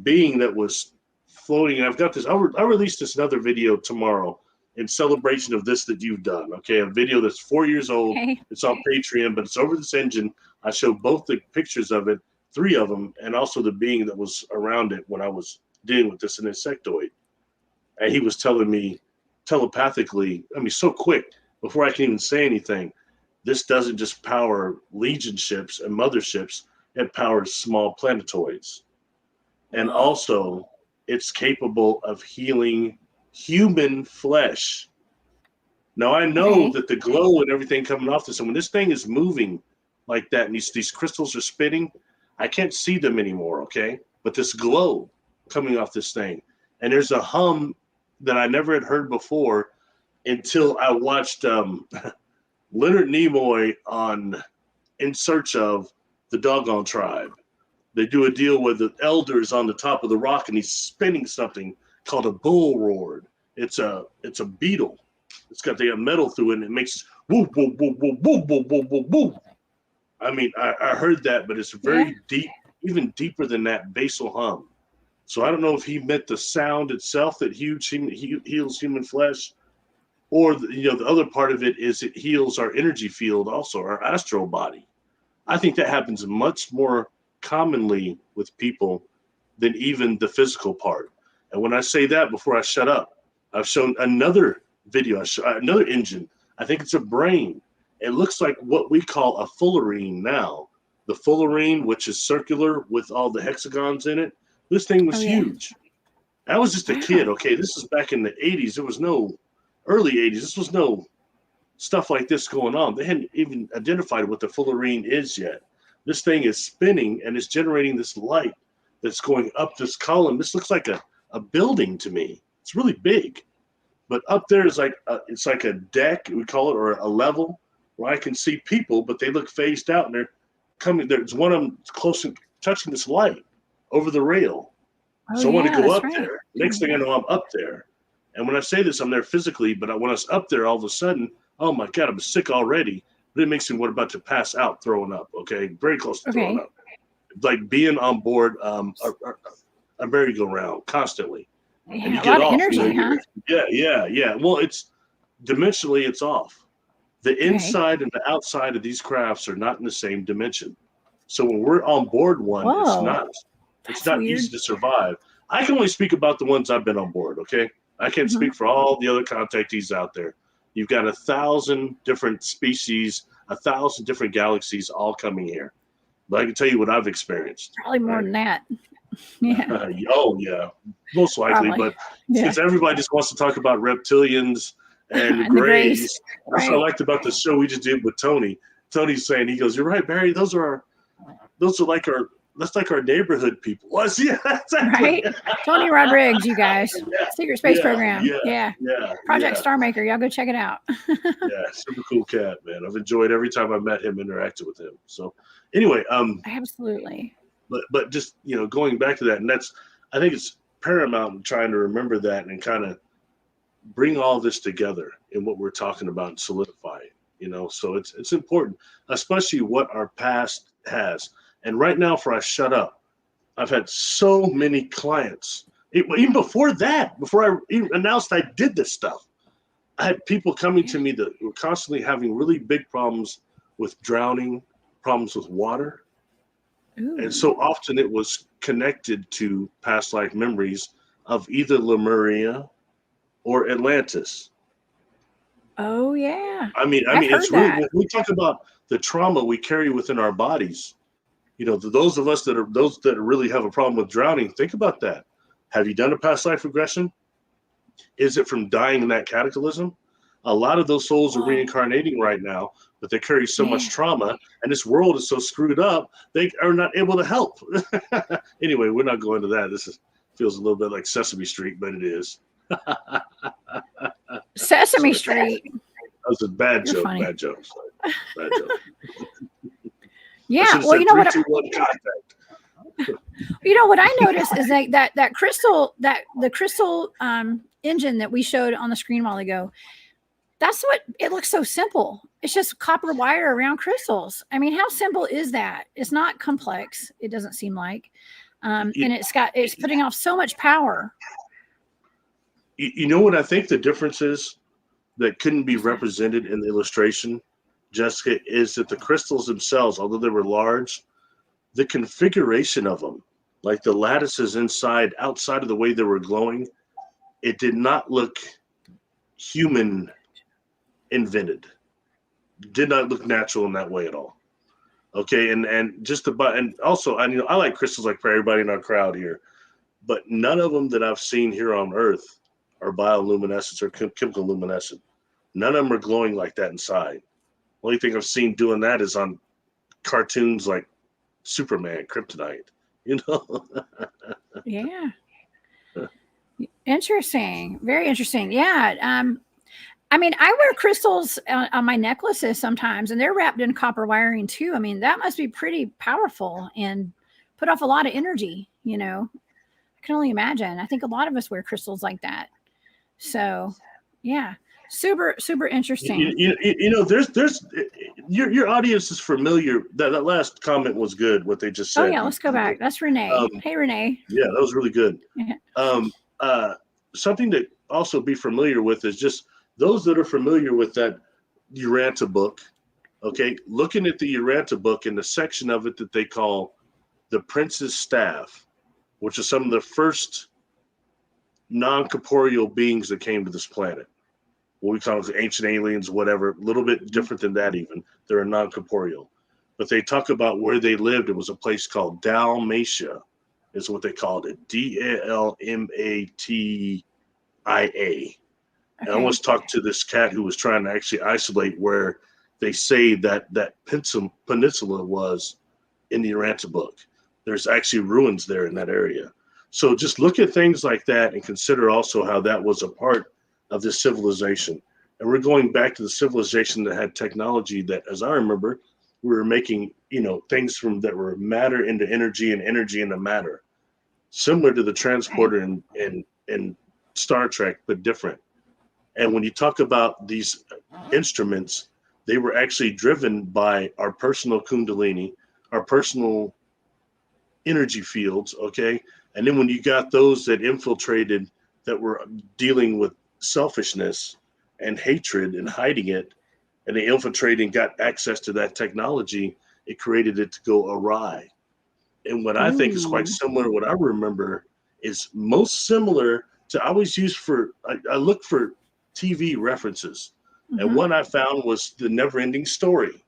being that was floating, and I've got this, I'll release this another video tomorrow in celebration of this that you've done. A video that's 4 years old. It's on Patreon, but it's over this engine. I showed both the pictures of it, 3 of them, and also the being that was around it when I was dealing with this insectoid. And he was telling me telepathically, so quick, before I can even say anything, this doesn't just power Legion ships and motherships, it powers small planetoids. And also, it's capable of healing human flesh. Now, I know that the glow and everything coming off this, and when this thing is moving like that, and these crystals are spinning, I can't see them anymore, But this glow coming off this thing, and there's a hum that I never had heard before until I watched Leonard Nimoy on In Search of the Doggone Tribe. They do a deal with the elders on the top of the rock, and he's spinning something called a bull roared. It's a beetle. They got metal through it, and it makes whoop, whoop, whoop, whoop, whoop, whoop, whoop, whoop, whoop. I heard that, but it's very deep, even deeper than that basal hum. So I don't know if he meant the sound itself that heals human flesh, or the other part of it is it heals our energy field, also our astral body. I think that happens much more commonly with people than even the physical part. And when I say that, before I shut up, I've shown another video, another engine. I think it's a brain. It looks like what we call a fullerene now. The fullerene, which is circular with all the hexagons in it. This thing was huge. I was just a kid, okay? This is back in the 80s. There was no early 80s. This was no stuff like this going on. They hadn't even identified what the fullerene is yet. This thing is spinning and it's generating this light that's going up this column. This looks like a building to me. It's really big. But up there is it's like a deck, we call it, or a level where I can see people, but they look phased out and they're coming. There's one of them close to touching this light over the rail. So I want to go up there. Next thing I know, I'm up there. And when I say this, I'm there physically, but when I was up there, all of a sudden, oh my God, I'm sick already. But it makes me about to pass out throwing up, okay? Very close to throwing up. Like being on board a merry-go-round constantly. Yeah, and you a get lot off, of energy, huh? Yeah. Well, it's dimensionally, it's off. The inside and the outside of these crafts are not in the same dimension. So when we're on board one, it's not easy to survive. I can only speak about the ones I've been on board, okay? I can't speak for all the other contactees out there. You've got 1,000 different species, 1,000 different galaxies all coming here. But I can tell you what I've experienced. Probably more than that. Yeah. Yeah, most likely. But since everybody just wants to talk about reptilians and grays, that's what I liked about the show we just did with Tony. Tony's saying, he goes, "You're right, Barry. That's like our neighborhood people." Was right? Tony Rodriguez, you guys. Secret Space Program. Yeah. Project Star Maker. Y'all go check it out. Yeah, super cool cat, man. I've enjoyed every time I met him, interacted with him. So anyway, absolutely. But just going back to that, and I think it's paramount in trying to remember that and kind of bring all this together in what we're talking about and solidify it. So it's important, especially what our past has. And right now, before I shut up, I've had so many clients. Even before that, before I even announced I did this stuff, I had people coming to me that were constantly having really big problems with drowning, problems with water. Ooh. And so often it was connected to past life memories of either Lemuria or Atlantis. Oh, yeah. I mean, it's really, when we talk about the trauma we carry within our bodies, those of us that really have a problem with drowning, think about that. Have you done a past life regression? Is it from dying in that cataclysm? A lot of those souls are reincarnating right now, but they carry so much trauma, and this world is so screwed up, they are not able to help. Anyway, we're not going to that. Feels a little bit like Sesame Street, but it is. Sesame Street. That was a bad joke. Funny. Bad joke. Bad joke. Yeah, well, what I noticed is that crystal, the crystal engine that we showed on the screen a while ago. That's what it looks so simple. It's just copper wire around crystals. I mean, how simple is that? It's not complex. It doesn't seem like, and it's putting off so much power. You know what I think the difference is that couldn't be represented in the illustration, Jessica, is that the crystals themselves, although they were large, the configuration of them, like the lattices outside of the way they were glowing, it did not look human invented. Did not look natural in that way at all. Okay, and also I like crystals like for everybody in our crowd here, but none of them that I've seen here on Earth are bioluminescent or chemical luminescent. None of them are glowing like that inside. Only thing I've seen doing that is on cartoons like Superman, Kryptonite. Yeah. Interesting. Very interesting. Yeah. I mean, I wear crystals on my necklaces sometimes, and they're wrapped in copper wiring too. I mean, that must be pretty powerful and put off a lot of energy. I can only imagine. I think a lot of us wear crystals like that. So, yeah, super, super interesting. There's your audience is familiar. That last comment was good. What they just said. Oh yeah, let's go back. That's Renee. Hey, Renee. Yeah, that was really good. Yeah. Something to also be familiar with is just those that are familiar with that Uranta book. Okay, looking at the Uranta book in the section of it that they call the Prince's Staff, which is some of the first non-corporeal beings that came to this planet. What we call ancient aliens, whatever, a little bit different than that even. They're non-corporeal. But they talk about where they lived. It was a place called Dalmatia, is what they called it. Dalmatia. Okay. And I once talked to this cat who was trying to actually isolate where they say that peninsula was in the Atlantis book. There's actually ruins there in that area. So just look at things like that and consider also how that was a part of this civilization. And we're going back to the civilization that had technology that, as I remember, we were making, things from that were matter into energy and energy into matter, similar to the transporter in Star Trek, but different. And when you talk about these instruments, they were actually driven by our personal kundalini, our personal energy fields, okay? And then when you got those that infiltrated, that were dealing with selfishness and hatred and hiding it, and they infiltrated and got access to that technology, it created it to go awry. And what I think is quite similar, what I remember is most similar to, I look for TV references. And one I found was The Never-Ending Story.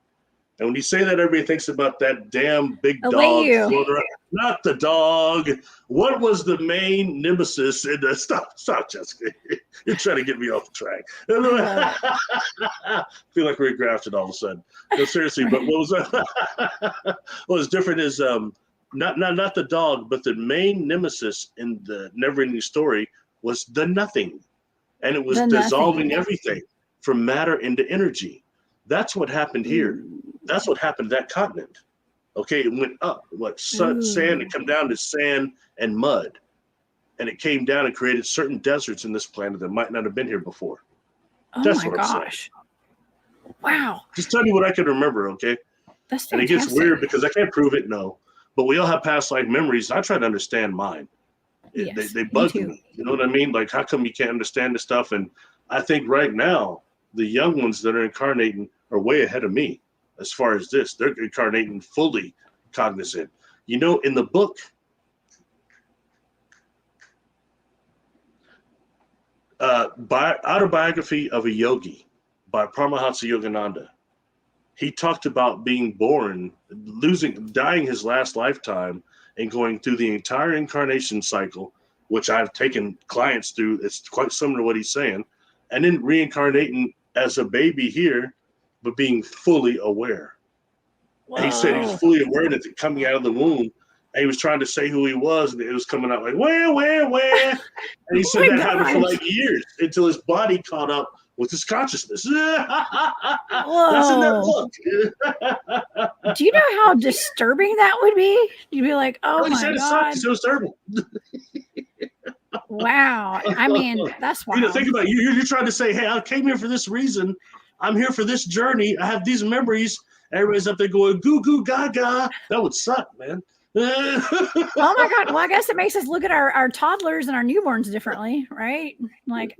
And when you say that, everybody thinks about that damn big dog floating around. Not the dog. What was the main nemesis in the stop, Jessica? You're trying to get me off the track. I feel like we're grafted all of a sudden. No, seriously, but what was different is not the dog, but the main nemesis in The Never-Ending Story was the nothing. And it was dissolving everything from matter into energy. That's what happened here. That's what happened to that continent. Okay, it went up, sand, it came down to sand and mud. And it came down and created certain deserts in this planet that might not have been here before. That's what I'm saying. Wow. Just tell me what I can remember, okay? That's fantastic. And it gets weird because I can't prove it, no. But we all have past life memories. I try to understand mine. Yes, they bug me. You know what I mean? Like, how come you can't understand this stuff? And I think right now, the young ones that are incarnating are way ahead of me as far as this. They're incarnating fully cognizant. In the book, Autobiography of a Yogi by Paramahansa Yogananda, he talked about being born, dying his last lifetime, and going through the entire incarnation cycle, which I've taken clients through. It's quite similar to what he's saying. And then reincarnating as a baby here, but being fully aware. Whoa. And he said he was fully aware that coming out of the womb, and he was trying to say who he was, and it was coming out like, where? And he said that happened for like years until his body caught up with his consciousness. That's in that book. Do you know how disturbing that would be? You'd be like, oh my God. It was terrible. Wow. I mean, that's wild. Think about it. You're trying to say, hey, I came here for this reason. I'm here for this journey. I have these memories. Everybody's up there going, goo, goo, gaga. That would suck, man. Oh my God. Well, I guess it makes us look at our toddlers and our newborns differently, right? Like,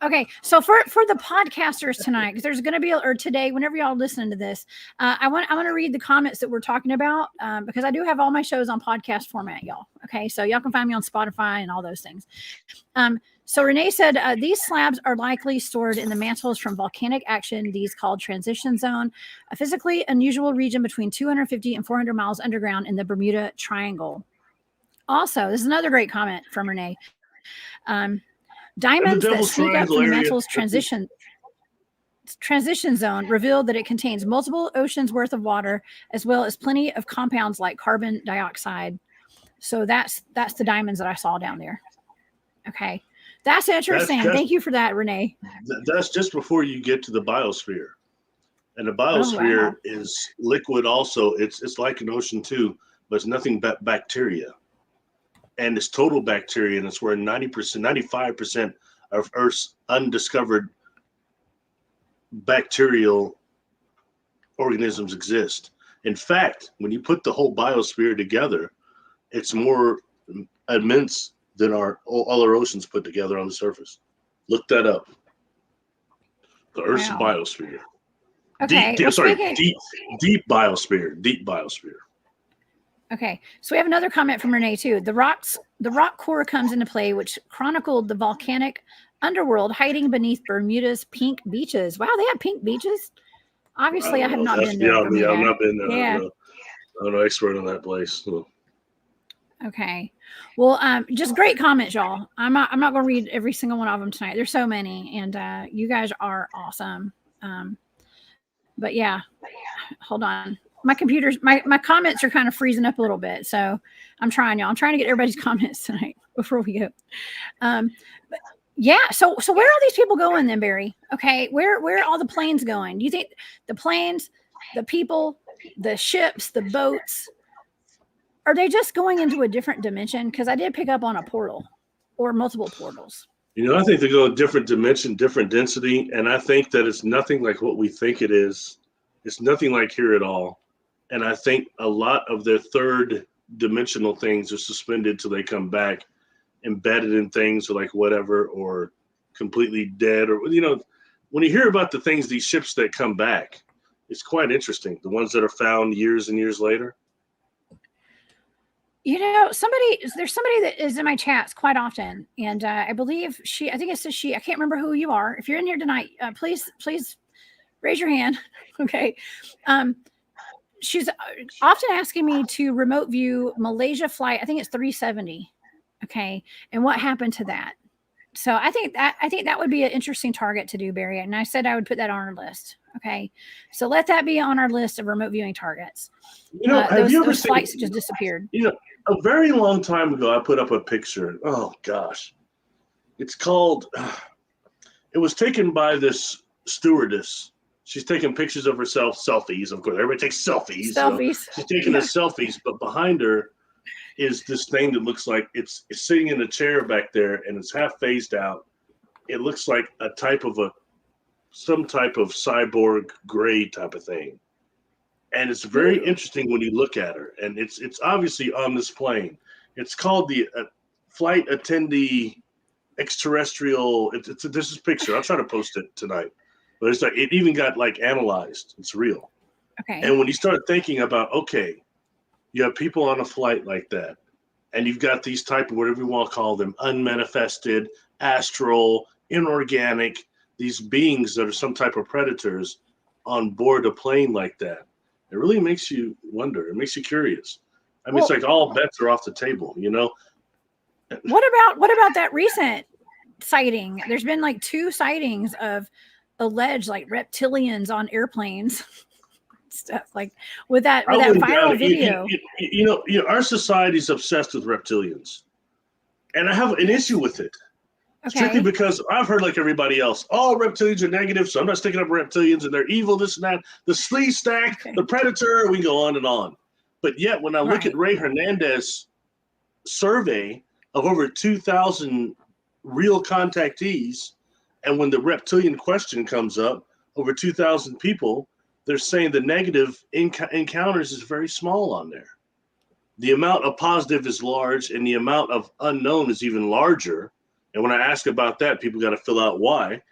okay. So for the podcasters tonight, because there's going to be, or today, whenever y'all listen to this, I want to read the comments that we're talking about, because I do have all my shows on podcast format, y'all. Okay. So y'all can find me on Spotify and all those things. So Renee said, these slabs are likely stored in the mantles from volcanic action. These called transition zone, a physically unusual region between 250 and 400 miles underground in the Bermuda Triangle. Also, this is another great comment from Renee. Diamonds that sneak up from the mantles transition zone revealed that it contains multiple oceans worth of water, as well as plenty of compounds like carbon dioxide. So that's the diamonds that I saw down there. Okay. That's interesting. Thank you for that, Renee. That's just before you get to the biosphere. And the biosphere is liquid also. It's like an ocean too, but it's nothing but bacteria. And it's total bacteria, and it's where 90%, 95% of Earth's undiscovered bacterial organisms exist. In fact, when you put the whole biosphere together, it's more immense than all our oceans put together on the surface. Look that up. The Earth's biosphere. Okay. Deep biosphere. Deep biosphere. Okay, so we have another comment from Renee too. The rock core comes into play, which chronicled the volcanic underworld hiding beneath Bermuda's pink beaches. Wow, they have pink beaches. Obviously, I have not been to Bermuda. I've not been there. Yeah. I'm no expert on that place. So. Okay, well, just great comments, y'all. I'm not going to read every single one of them tonight. There's so many, and you guys are awesome. But yeah, hold on. My computer's my comments are kind of freezing up a little bit, so I'm trying, y'all. I'm trying to get everybody's comments tonight before we go. But yeah, so where are these people going then, Barry? Okay, where are all the planes going? Do you think the planes, the people, the ships, the boats, are they just going into a different dimension? Because I did pick up on a portal or multiple portals. You know, I think they go a different dimension, different density, and I think that it's nothing like what we think it is. It's nothing like here at all. And I think a lot of their third dimensional things are suspended till they come back, embedded in things or like whatever, or completely dead, or, you know, when you hear about the things, these ships that come back, it's quite interesting. The ones that are found years and years later. You know, there's somebody that is in my chats quite often. And I believe I think it says she, I can't remember who you are. If you're in here tonight, please raise your hand. Okay. She's often asking me to remote view Malaysia flight. I think it's 370. Okay. And what happened to that? So I think that would be an interesting target to do, Barry. And I said I would put that on our list. Okay. So let that be on our list of remote viewing targets. You know, have you ever those seen, flights just disappeared? You know, a very long time ago, I put up a picture. Oh gosh. It's called, it was taken by this stewardess. She's taking pictures of herself, selfies. Of course, everybody takes selfies. Selfies. So she's taking the selfies, but behind her is this thing that looks like it's sitting in a chair back there, and it's half phased out. It looks like some type of cyborg gray type of thing, and it's very interesting when you look at her. And it's obviously on this plane. It's called the flight attendee extraterrestrial. This is a picture. I'll try to post it tonight. But it's like, it even got like analyzed. It's real. Okay. And when you start thinking about, okay, you have people on a flight like that, and you've got these type of, whatever you want to call them, unmanifested, astral, inorganic, these beings that are some type of predators on board a plane like that. It really makes you wonder. It makes you curious. I mean, it's like all bets are off the table, you know? What about that recent sighting? There's been like 2 sightings of alleged like reptilians on airplanes, stuff like with that viral video. You know, our society's obsessed with reptilians, and I have an issue with it. Okay. Strictly because I've heard, like everybody else, all reptilians are negative, so I'm not sticking up reptilians and they're evil, this and that, the slee stack, the predator, we go on and on. But yet when I look at Ray Hernandez's survey of over 2,000 real contactees, and when the reptilian question comes up, over 2,000 people, they're saying the negative encounters is very small on there. The amount of positive is large, and the amount of unknown is even larger. And when I ask about that, people got to fill out why.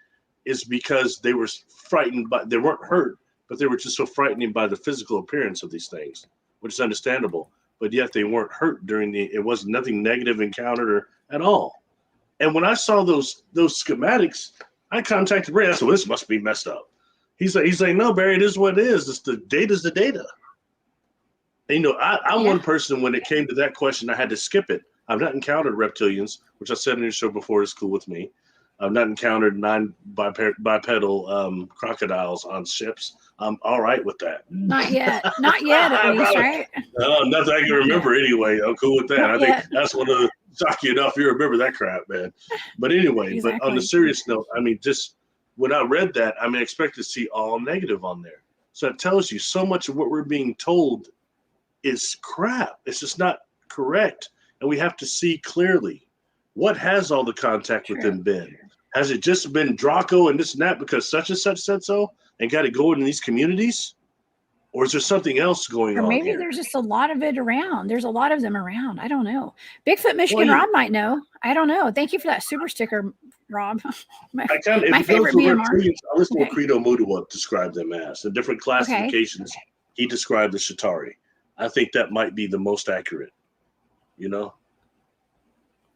Is because they were frightened they weren't hurt, but they were just so frightening by the physical appearance of these things, which is understandable. But yet they weren't hurt it wasn't nothing negative encountered at all. And when I saw those schematics, I contacted Ray. I said, well, this must be messed up. He's like, no, Barry, it is what it is. The data's the data. And, you know, I'm one person, when it came to that question, I had to skip it. I've not encountered reptilians, which I said in your show before is cool with me. I've not encountered bipedal crocodiles on ships. I'm all right with that. Not yet. Not yet, at least, right? No, nothing I can remember anyway. I'm cool with that. I think that's one of the shock you enough. You remember that crap, man. But anyway, But on the serious note, I mean, just when I read that, I mean, I expect to see all negative on there. So it tells you so much of what we're being told is crap. It's just not correct. And we have to see clearly, what has all the contact with them been? Has it just been Draco and this and that because such and such said so and got it going in these communities? Or is there something else going on? Or maybe there's just a lot of it around. There's a lot of them around. I don't know. Bigfoot Michigan Rob might know. I don't know. Thank you for that super sticker, Rob. my favorite BMR. I listen to what Credo Mutua described them as. The different classifications he described the Shatari. I think that might be the most accurate, you know.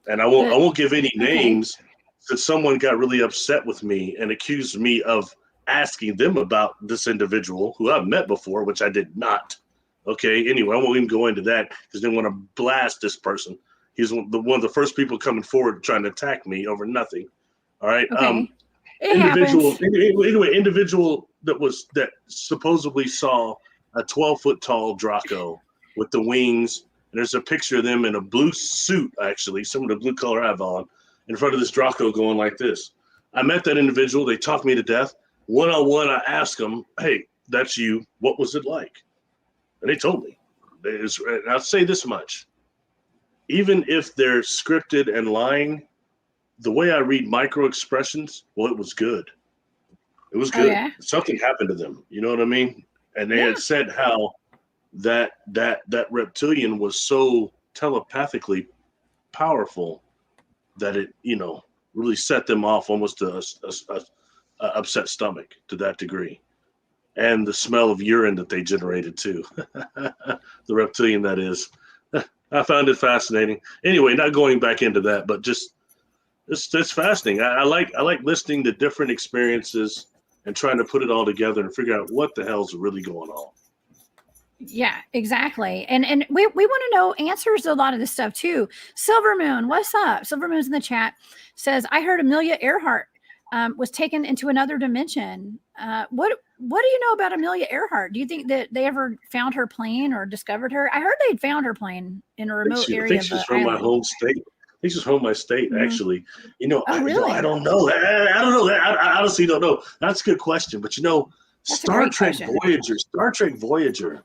And I won't give any names, because someone got really upset with me and accused me of asking them about this individual who I've met before, which I did not. Okay, anyway, I won't even go into that because they want to blast this person. He's one of the first people coming forward trying to attack me over nothing. All right. Okay. Individual that supposedly saw a 12-foot tall Draco with the wings. And there's a picture of them in a blue suit, actually, some of the blue color I have on, in front of this Draco going like this. I met that individual. They talked me to death. One-on-one, I asked them, hey, that's you. What was it like? And they told me. And I'll say this much. Even if they're scripted and lying, the way I read micro expressions, well, it was good. It was good. Something happened to them. You know what I mean? And they had said how that reptilian was so telepathically powerful that it, really set them off almost to a upset stomach to that degree. And the smell of urine that they generated too. The reptilian, that is. I found it fascinating. Anyway, not going back into that, but just it's fascinating. I like listening to different experiences and trying to put it all together and figure out what the hell's really going on. Yeah, exactly. And we want to know answers to a lot of this stuff too. Silver Moon, what's up? Silver Moon's in the chat, says, I heard Amelia Earhart was taken into another dimension. What do you know about Amelia Earhart? Do you think that they ever found her plane or discovered her? I heard they'd found her plane in a remote area. I think she's from my home state. I think she's from my state, actually. Really? I don't know. I don't know. I honestly don't know. That's a good question. But Star Trek Voyager,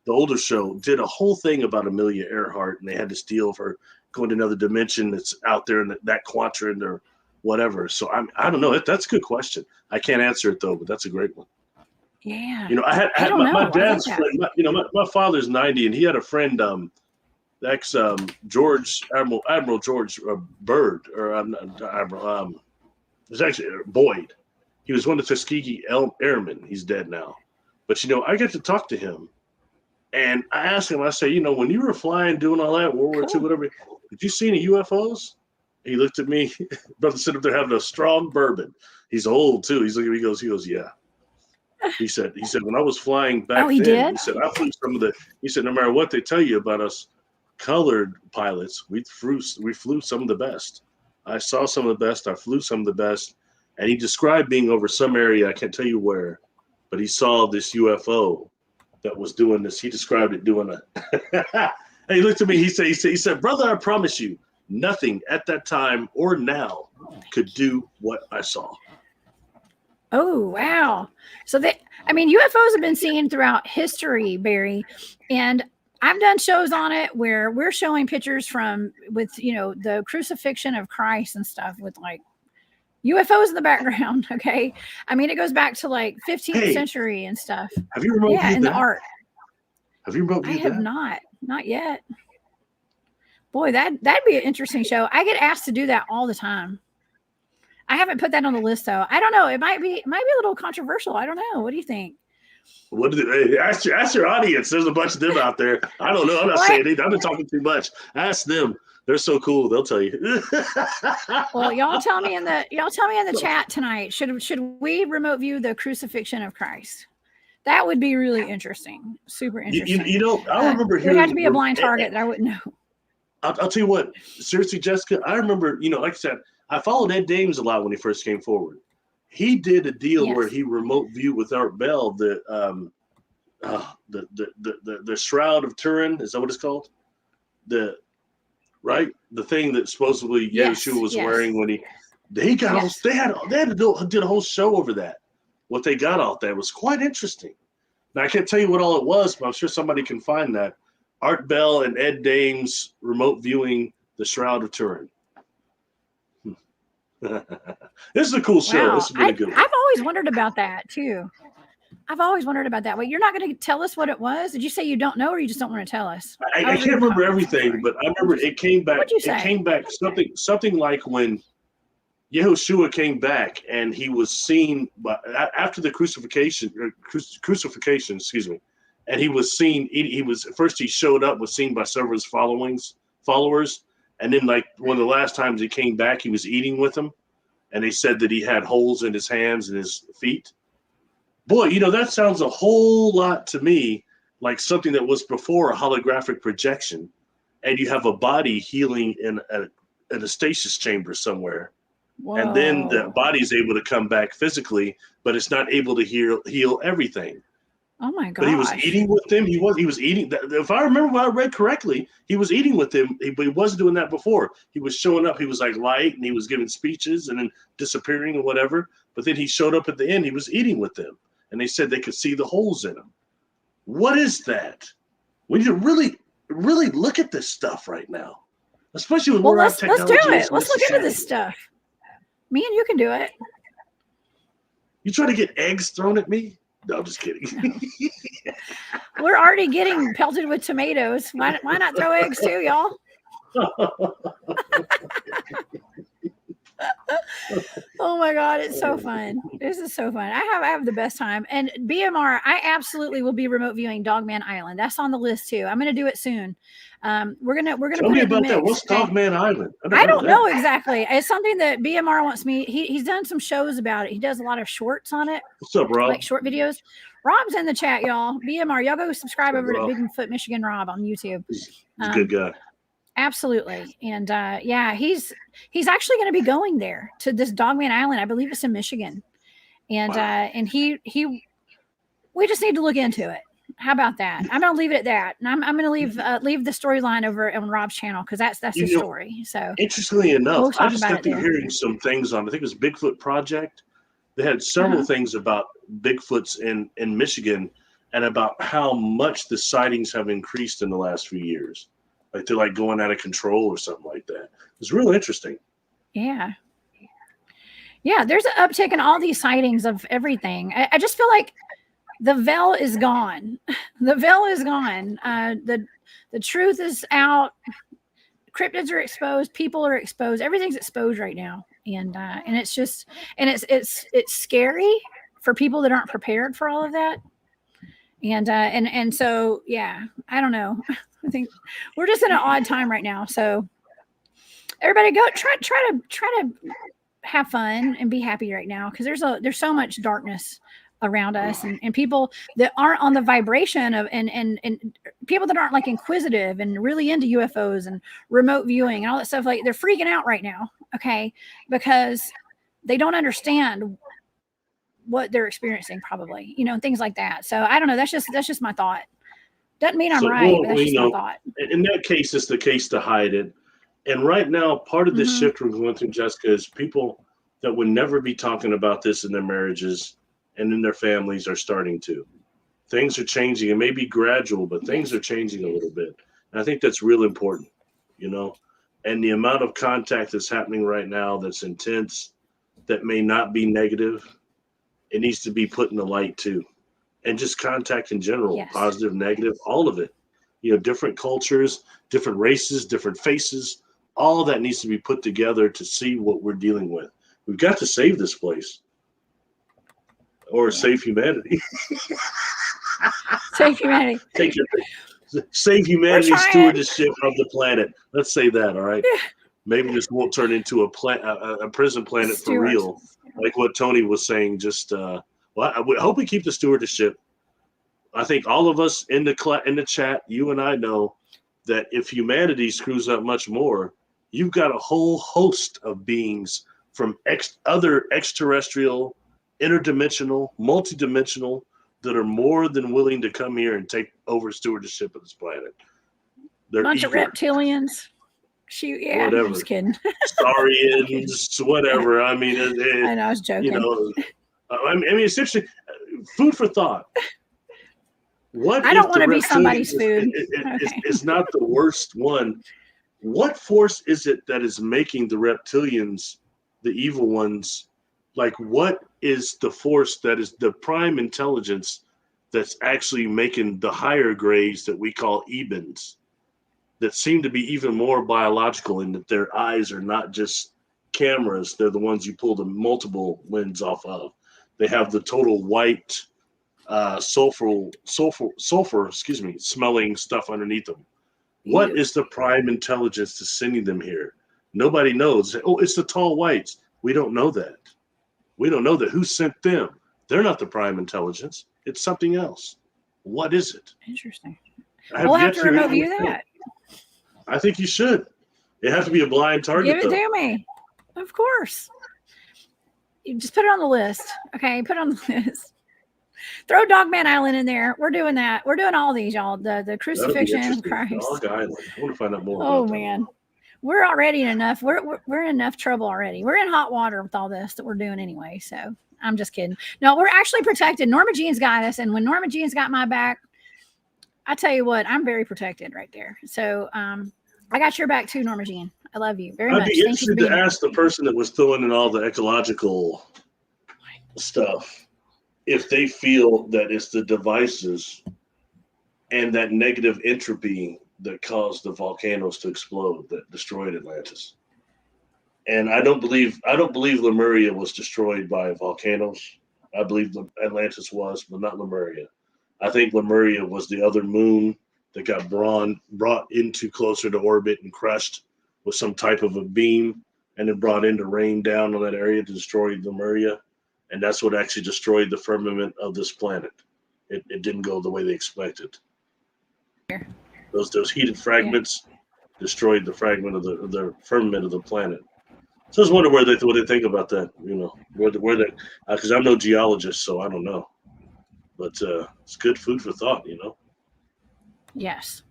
the older show, did a whole thing about Amelia Earhart, and they had this deal of her going to another dimension that's out there in that quadrant or whatever. So I don't know. That's a good question. I can't answer it though, but that's a great one. Yeah. I had my dad's friend. My father's 90, and he had a friend, George Admiral George Byrd, or it was actually Boyd. He was one of the Tuskegee Airmen. He's dead now, but I get to talk to him, and I asked him. I say, when you were flying, doing all that, World War II, whatever, did you see any UFOs? He looked at me. Brother sitting up there having a strong bourbon. He's old too. He's looking at me. He goes, yeah. He said, when I was flying back then, he said, I flew he said, no matter what they tell you about us colored pilots, we flew some of the best. I saw some of the best. I flew some of the best. And he described being over some area, I can't tell you where, but he saw this UFO that was doing this. He described it doing and he looked at me. He said, brother, I promise you, nothing at that time or now could do what I saw. Oh, wow. So UFOs have been seen throughout history, Barry, and I've done shows on it where we're showing pictures with the crucifixion of Christ and stuff with like UFOs in the background. Okay. It goes back to like 15th century and stuff. Have you remote viewed in that? The art. Have you remote viewed that? I have not yet. Boy, that'd be an interesting show. I get asked to do that all the time. I haven't put that on the list though. I don't know. It might be a little controversial. I don't know. What do you think? Ask your audience. There's a bunch of them out there. I don't know. I'm not saying anything. I've been talking too much. Ask them. They're so cool. They'll tell you. Well, y'all tell me in the chat tonight. Should we remote view the crucifixion of Christ? That would be really interesting. Super interesting. I remember hearing. It had to be a blind target that I wouldn't know. I'll tell you what. Seriously, Jessica, I remember. Like I said, I followed Ed Dames a lot when he first came forward. He did a deal where he remote viewed with Art Bell the Shroud of Turin. Is that what it's called? The thing that supposedly Yeshua was wearing when they got they had to do a whole show over that. What they got out there was quite interesting. Now I can't tell you what all it was, but I'm sure somebody can find that. Art Bell and Ed Dames remote viewing the Shroud of Turin. This is a cool show. Wow. This is really good. I've always wondered about that too. Wait, you're not going to tell us what it was? Did you say you don't know, or you just don't want to tell us? I can't remember everything, but I remember it came back. What'd you say? It came back something like when Yehoshua came back and he was seen after the crucifixion. Excuse me. and he was seen. He was first. He showed up, was seen by several of his followers, and then like one of the last times he came back, he was eating with them, and they said that he had holes in his hands and his feet. Boy, that sounds a whole lot to me like something that was before a holographic projection, and you have a body healing in a stasis chamber somewhere. Whoa. And then the body is able to come back physically, but it's not able to heal everything. Oh my God! But he was eating with them. He was eating. If I remember what I read correctly, he was eating with them, but he wasn't doing that before. He was showing up. He was like light, and he was giving speeches, and then disappearing or whatever. But then he showed up at the end. He was eating with them, and they said they could see the holes in him. What is that? We need to really, really look at this stuff right now, especially with where our technology is. Let's do it. Let's look into this stuff. Me and you can do it. You trying to get eggs thrown at me? No, I'm just kidding. No. We're already getting pelted with tomatoes. Why not throw eggs too, y'all? Oh my God, it's so fun. This is so fun. I have the best time. And BMR, I absolutely will be remote viewing Dogman Island. That's on the list too. I'm gonna do it soon. We're gonna tell me about that. What's Dogman Island? I don't know exactly. It's something that BMR wants me. He's done some shows about it. He does a lot of shorts on it. What's up, Rob? Like short videos. Rob's in the chat, y'all. BMR, y'all go subscribe over to Bigfoot Michigan Rob on YouTube. He's a good guy. Absolutely. And yeah, he's actually going to be going there to this Dogman Island. I believe it's in Michigan. And wow. And we just need to look into it. How about that? I'm going to leave it at that. And I'm going to leave the storyline over on Rob's channel because that's the story. So interestingly enough, I just got to hearing some things on, I think it was Bigfoot Project. They had several things about Bigfoots in Michigan and about how much the sightings have increased in the last few years. Like they're like going out of control or something like that. It's real interesting. Yeah. Yeah, there's an uptick in all these sightings of everything. I just feel like the veil is gone. The veil is gone. The truth is out. Cryptids are exposed. People are exposed. Everything's exposed right now. And it's just, and it's scary for people that aren't prepared for all of that. And so, yeah, I don't know. I think we're just in an odd time right now. So everybody go try to have fun and be happy right now. Cause there's so much darkness around us and people that aren't on the vibration of, and people that aren't like inquisitive and really into UFOs and remote viewing and all that stuff. Like they're freaking out right now. Okay. Because they don't understand what they're experiencing probably, and things like that. So I don't know. That's just my thought. Doesn't mean I'm right, but that's just my thought. In that case, it's the case to hide it. And right now, part of this shift we're going through, Jessica, is people that would never be talking about this in their marriages and in their families are starting to. Things are changing. It may be gradual, but things are changing a little bit. And I think that's real important, And the amount of contact that's happening right now that's intense, that may not be negative, it needs to be put in the light too. And just contact in general, positive, negative, all of it. Different cultures, different races, different faces, all of that needs to be put together to see what we're dealing with. We've got to save this place or save humanity. Save humanity. Save humanity's stewardship of the planet. Let's say that, all right? Yeah. Maybe this won't turn into a prison planet for real, like what Tony was saying. Just well, I hope we keep the stewardship. I think all of us in the chat, you and I know that if humanity screws up much more, you've got a whole host of beings from other extraterrestrial, interdimensional, multidimensional that are more than willing to come here and take over stewardship of this planet. They're bunch of reptilians. Whatever. I'm just kidding. Saurians, whatever. I mean, I know, I was joking. I mean, it's interesting. Food for thought. What I don't want to be somebody's food. It's not the worst one. What force is it that is making the reptilians, the evil ones? Like, what is the force that is the prime intelligence that's actually making the higher grades that we call Ebens, that seem to be even more biological in that their eyes are not just cameras. They're the ones you pull the multiple lens off of. They have the total white sulfur, smelling stuff underneath them. What is the prime intelligence to sending them here? Nobody knows. Oh, it's the tall whites. We don't know that. We don't know that. Who sent them? They're not the prime intelligence. It's something else. What is it? Interesting. We'll have to remote view that. I think you should. It has to be a blind target. Give it to me. Of course. You just put it on the list. Okay, put it on the list. Throw Dogman Island in there. We're doing that. We're doing all these, y'all. The crucifixion of Christ. Dog Island. I want to find out more. Oh man, we're already in enough. We're in enough trouble already. We're in hot water with all this that we're doing anyway. So I'm just kidding. No, we're actually protected. Norma Jean's got us, and when Norma Jean's got my back, I tell you what, I'm very protected right there. So I got your back too, Norma Jean. I love you very much. I'd be interested to ask the person that was throwing in all the ecological stuff if they feel that it's the devices and that negative entropy that caused the volcanoes to explode that destroyed Atlantis. And I don't believe Lemuria was destroyed by volcanoes. I believe Atlantis was, but not Lemuria. I think Lemuria was the other moon that got brought into closer to orbit and crushed with some type of a beam, and then brought in to rain down on that area to destroy Lemuria. And that's what actually destroyed the firmament of this planet. It didn't go the way they expected. Those heated fragments destroyed the fragment of the firmament of the planet. So I was wondering what they think about that. You know, where they, because I'm no geologist, so I don't know. But it's good food for thought, you know. Yes.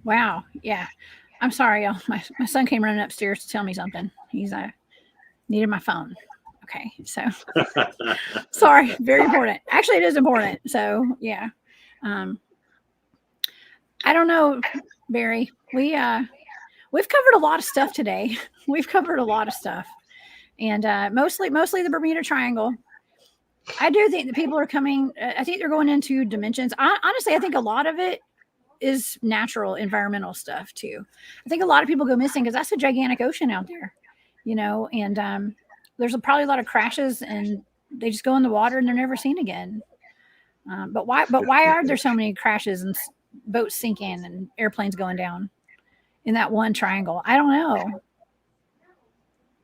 Wow. Yeah. I'm sorry, y'all. My son came running upstairs to tell me something. He's needed my phone. Okay, so sorry, very important. Actually, it is important. So yeah, I don't know, Barry. We've covered a lot of stuff today. We've covered a lot of stuff, and mostly the Bermuda Triangle. I do think that people are coming. I think they're going into dimensions. Honestly, I think a lot of it is natural environmental stuff too. I think a lot of people go missing because that's a gigantic ocean out there, you know, and there's probably a lot of crashes and they just go in the water and they're never seen again. But why are there so many crashes and boats sinking and airplanes going down in that one triangle? I don't know.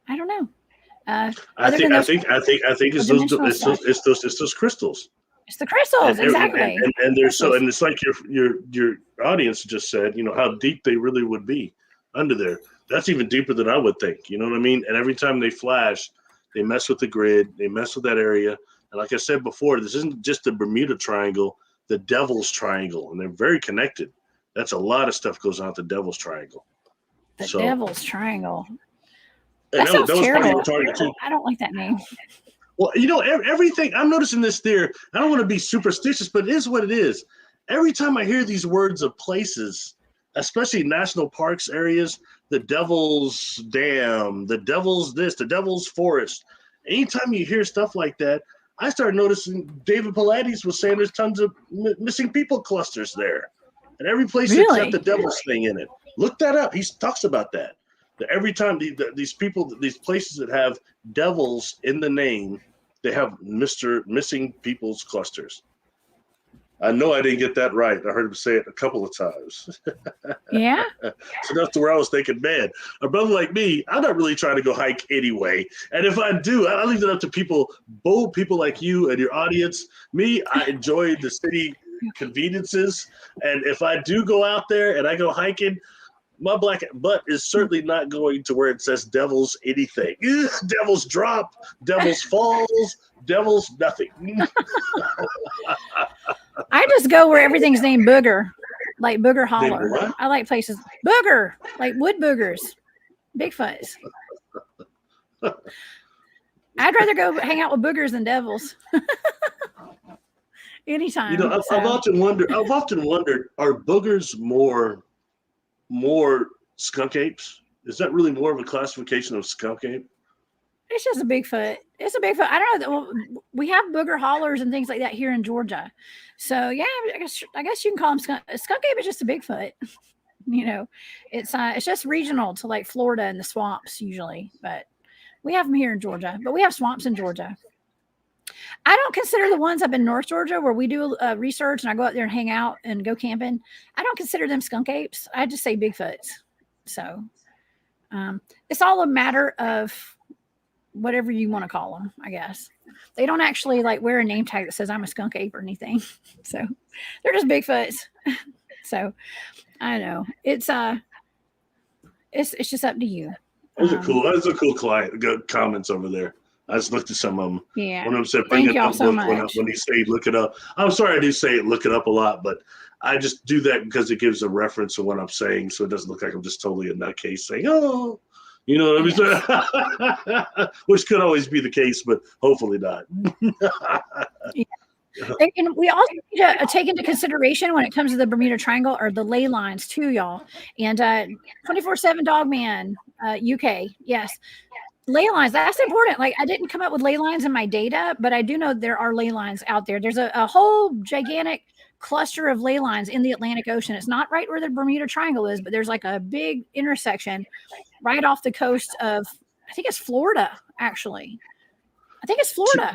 I think it's those crystals. It's the crystals, exactly. And they're so, and it's like your audience just said, you know, how deep they really would be under there. That's even deeper than I would think. You know what I mean? And every time they flash, they mess with the grid, they mess with that area. And like I said before, this isn't just the Bermuda Triangle, the Devil's Triangle, and they're very connected. That's a lot of stuff goes on at the Devil's Triangle. Devil's Triangle. That sounds terrible. I don't like that name. Well, you know, everything I'm noticing this there. I don't want to be superstitious, but it is what it is. Every time I hear these words of places, especially national parks areas, the Devil's Dam, the Devil's this, the Devil's Forest. Anytime you hear stuff like that, I start noticing David Pilates was saying there's tons of missing people clusters there. And every place that's got the Devil's thing in it. Look that up. He talks about that. That every time these places that have devils in the name, they have missing people's clusters. I know I didn't get that right. I heard him say it a couple of times. Yeah. So that's where I was thinking, man, a brother like me, I'm not really trying to go hike anyway. And if I do, I leave it up to bold people like you and your audience. Me, I enjoy the city conveniences. And if I do go out there and I go hiking, my black butt is certainly not going to where it says Devil's anything. Devil's Drop, Devil's Falls, Devil's nothing. I just go where everything's named Booger, like Booger Holler. I like places. Booger, like wood boogers, Bigfoots. I'd rather go hang out with boogers than devils. Anytime. You know, I've often wondered, are boogers more skunk apes? Is that really more of a classification of skunk ape? It's just a Bigfoot. It's a Bigfoot. I don't know. Well, we have booger hollers and things like that here in Georgia. So yeah, I guess you can call them skunk. A skunk ape is just a Bigfoot. You know, it's just regional to like Florida and the swamps usually, but we have them here in Georgia. But we have swamps in Georgia. I don't consider the ones up in North Georgia where we do research and I go out there and hang out and go camping. I don't consider them skunk apes. I just say Bigfoots. So it's all a matter of whatever you want to call them, I guess. They don't actually like wear a name tag that says I'm a skunk ape or anything. So they're just Bigfoots. So I know it's just up to you. Those are cool. Those are cool good comments over there. I just looked at some of them. Yeah. One of them said, bring Thank a y'all so notebook much. when he say look it up. I'm sorry I do say look it up a lot, but I just do that because it gives a reference to what I'm saying, so it doesn't look like I'm just totally a nutcase saying, oh, you know what I mean? Which could always be the case, but hopefully not. Yeah. And we also need to take into consideration when it comes to the Bermuda Triangle or the ley lines too, y'all. And 24/7 Dogman, UK, yes. Ley lines, that's important. Like I didn't come up with ley lines in my data, but I do know there are ley lines out there. There's a whole gigantic cluster of ley lines in the Atlantic Ocean. It's not right where the Bermuda Triangle is, but there's like a big intersection right off the coast of, I think it's Florida, actually. I think it's Florida.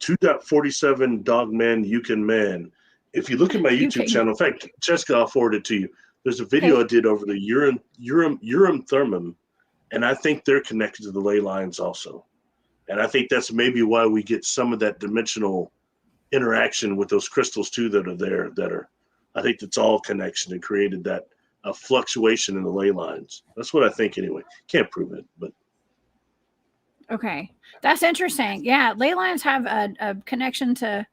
2.47 Dogman Yukon Man. If you look at my YouTube channel, in fact, Jessica, I'll forward it to you. There's a video I did over the Urim Thermum, and I think they're connected to the ley lines also. And I think that's maybe why we get some of that dimensional interaction with those crystals too that are there. I think it's all connection and created that fluctuation in the ley lines. That's what I think anyway. Can't prove it, but. Okay, that's interesting. Yeah, ley lines have a connection to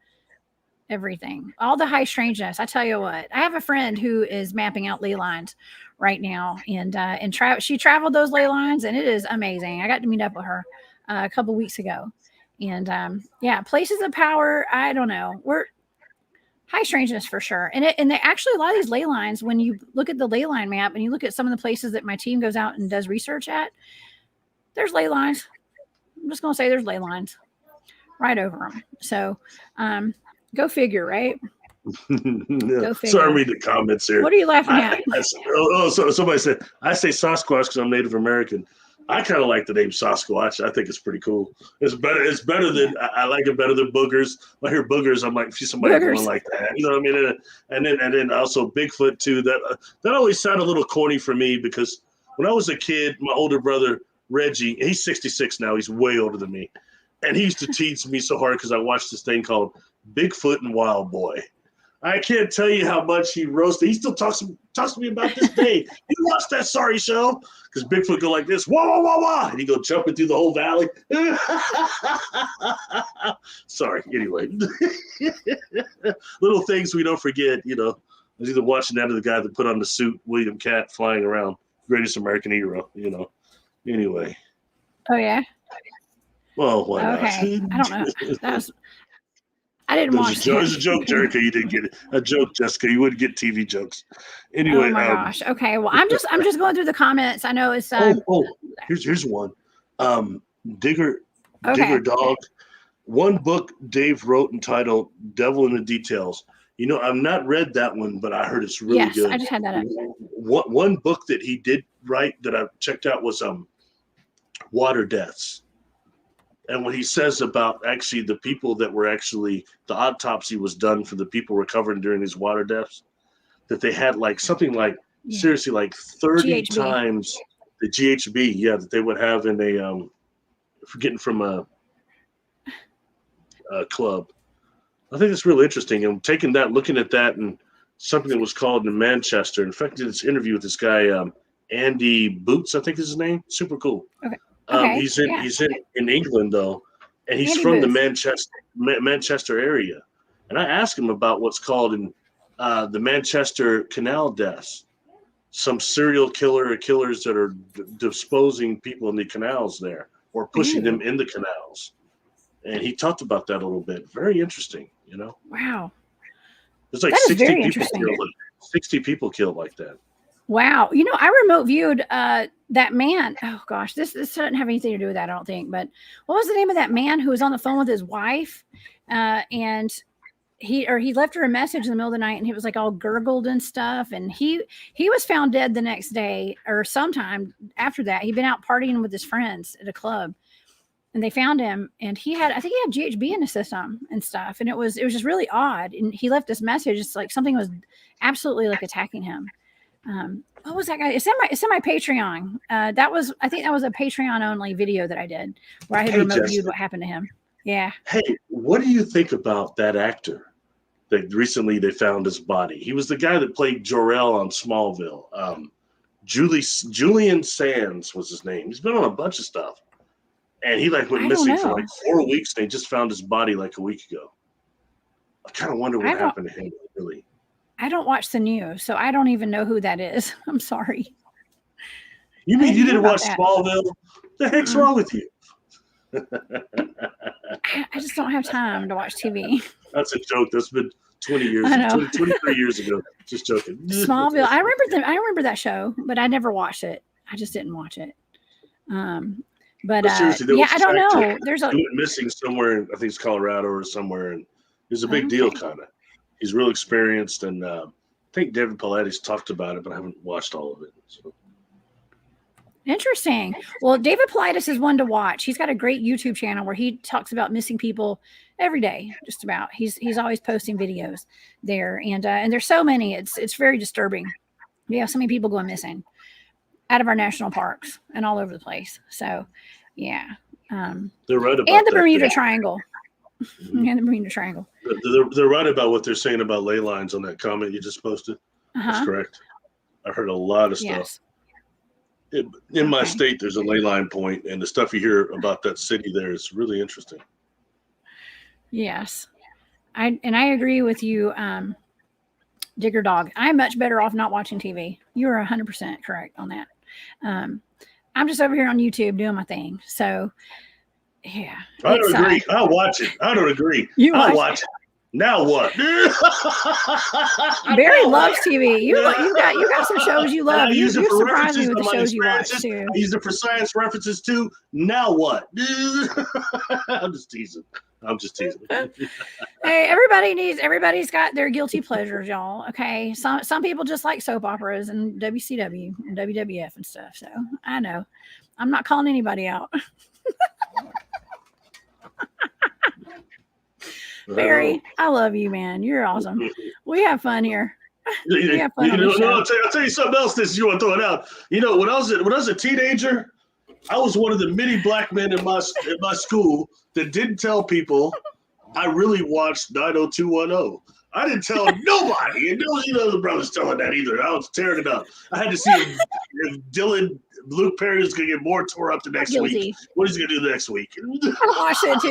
everything. All the high strangeness. I tell you what, I have a friend who is mapping out ley lines right now, and she traveled those ley lines, and it is amazing. I got to meet up with her a couple weeks ago, and yeah, places of power. I don't know. We're high strangeness for sure, and they actually a lot of these ley lines. When you look at the ley line map and you look at some of the places that my team goes out and does research at, there's ley lines. I'm just going to say there's ley lines right over them. So go figure, right? Go figure. Sorry, I read the comments here. What are you laughing at? So somebody said, I say Sasquatch because I'm Native American. I kind of like the name Sasquatch. I think it's pretty cool. It's better than, I like it better than boogers. When I hear boogers, I'm like, see somebody going like that. You know what I mean? And then also Bigfoot too. That always sounded a little corny for me because when I was a kid, my older brother, Reggie, he's 66 now. He's way older than me. And he used to tease me so hard because I watched this thing called Bigfoot and Wild Boy. I can't tell you how much he roasted. He still talks to me about this day. You watched that sorry show? Because Bigfoot go like this, wah, wah, wah, wah. And he go jumping through the whole valley. Sorry, anyway. Little things we don't forget, you know. I was either watching that or the guy that put on the suit, William Catt, flying around, greatest American hero, you know. Anyway. Oh, yeah? Well, why not? Okay. I don't know. I didn't watch that. It was a joke, Jerica. You didn't get it. A joke, Jessica. You wouldn't get TV jokes. Anyway. Oh, my gosh. Okay. Well, I'm just going through the comments. I know it's... Here's one. Digger Dog. One book Dave wrote entitled Devil in the Details. You know, I've not read that one, but I heard it's really good. Yes, I just had that up. One book that he did write that I checked out was Water Deaths. And when he says about actually the people that were actually, the autopsy was done for the people recovered during these water deaths, that they had like something like, seriously, like 30 GHB. Times the GHB, that they would have in a, forgetting from a club. I think it's really interesting. And taking that, looking at that, and something that was called in Manchester. In fact, I did this interview with this guy, Andy Boots, I think is his name. Super cool. Okay. He's in England though, and he's from the Manchester area. And I asked him about what's called in the Manchester Canal deaths. Some serial killers that are disposing people in the canals there or pushing them in the canals. And he talked about that a little bit. Very interesting, you know. Wow. There's like 60 people killed like that. Wow. You know, I remote viewed that man. Oh gosh, this doesn't have anything to do with that, I don't think. But what was the name of that man who was on the phone with his wife? And he left her a message in the middle of the night, and he was like all gurgled and stuff. And he was found dead the next day or sometime after that. He'd been out partying with his friends at a club. and they found him, and I think he had GHB in his system and stuff. And it was just really odd. And he left this message. It's like something was absolutely like attacking him. What was that guy? It's in my Patreon. I think that was a Patreon only video that I did where I had remote viewed what happened to him. Yeah. Hey, what do you think about that actor that recently they found his body? He was the guy that played Jor-El on Smallville. Julian Sands was his name. He's been on a bunch of stuff. And he went missing for like 4 weeks. They just found his body like a week ago. I kind of wonder what happened to him, really. I don't watch the news, so I don't even know who that is. I'm sorry. You mean you didn't watch Smallville? What the heck's wrong with you? I just don't have time to watch TV. That's a joke. That's been 20 years, 23 years ago. Just joking. Smallville. I remember that show, but I never watched it. I just didn't watch it. But seriously, I don't know. There's missing somewhere in, I think it's Colorado or somewhere, and it's a big deal, kind of. He's real experienced, and I think David Paulides talked about it, but I haven't watched all of it. So. Interesting. Well, David Paulides is one to watch. He's got a great YouTube channel where he talks about missing people every day, just about. He's always posting videos there, and there's so many. It's very disturbing. We have so many people going missing out of our national parks and all over the place. So, yeah. They're right about and the Bermuda Triangle. Mm-hmm. And the Bermuda Triangle. They're right about what they're saying about ley lines on that comment you just posted. That's correct. I heard a lot of stuff. Yes. In my state, there's a ley line point, and the stuff you hear about that city there is really interesting. Yes. I agree with you, Digger Dog. I'm much better off not watching TV. You are 100% correct on that. I'm just over here on YouTube doing my thing. So, yeah. I don't agree. I'll watch it. I don't agree. I'll watch it. Now what? Barry loves TV. You got some shows you love. You surprise me with the shows you watch too. I use it for science references too. Now what? I'm just teasing. Hey, everybody's got their guilty pleasures, y'all. Okay. Some people just like soap operas and WCW and WWF and stuff. So I know. I'm not calling anybody out. Barry, I love you, man. You're awesome. We have fun here. I'll tell you something else. This you want to throw it out. You know, when I was a teenager, I was one of the many black men in my school that didn't tell people I really watched 90210. I didn't tell nobody, and those other brothers telling that either. I was tearing it up. I had to see if Luke Perry is going to get more tore up the next week. What is he going to do next week? I watched it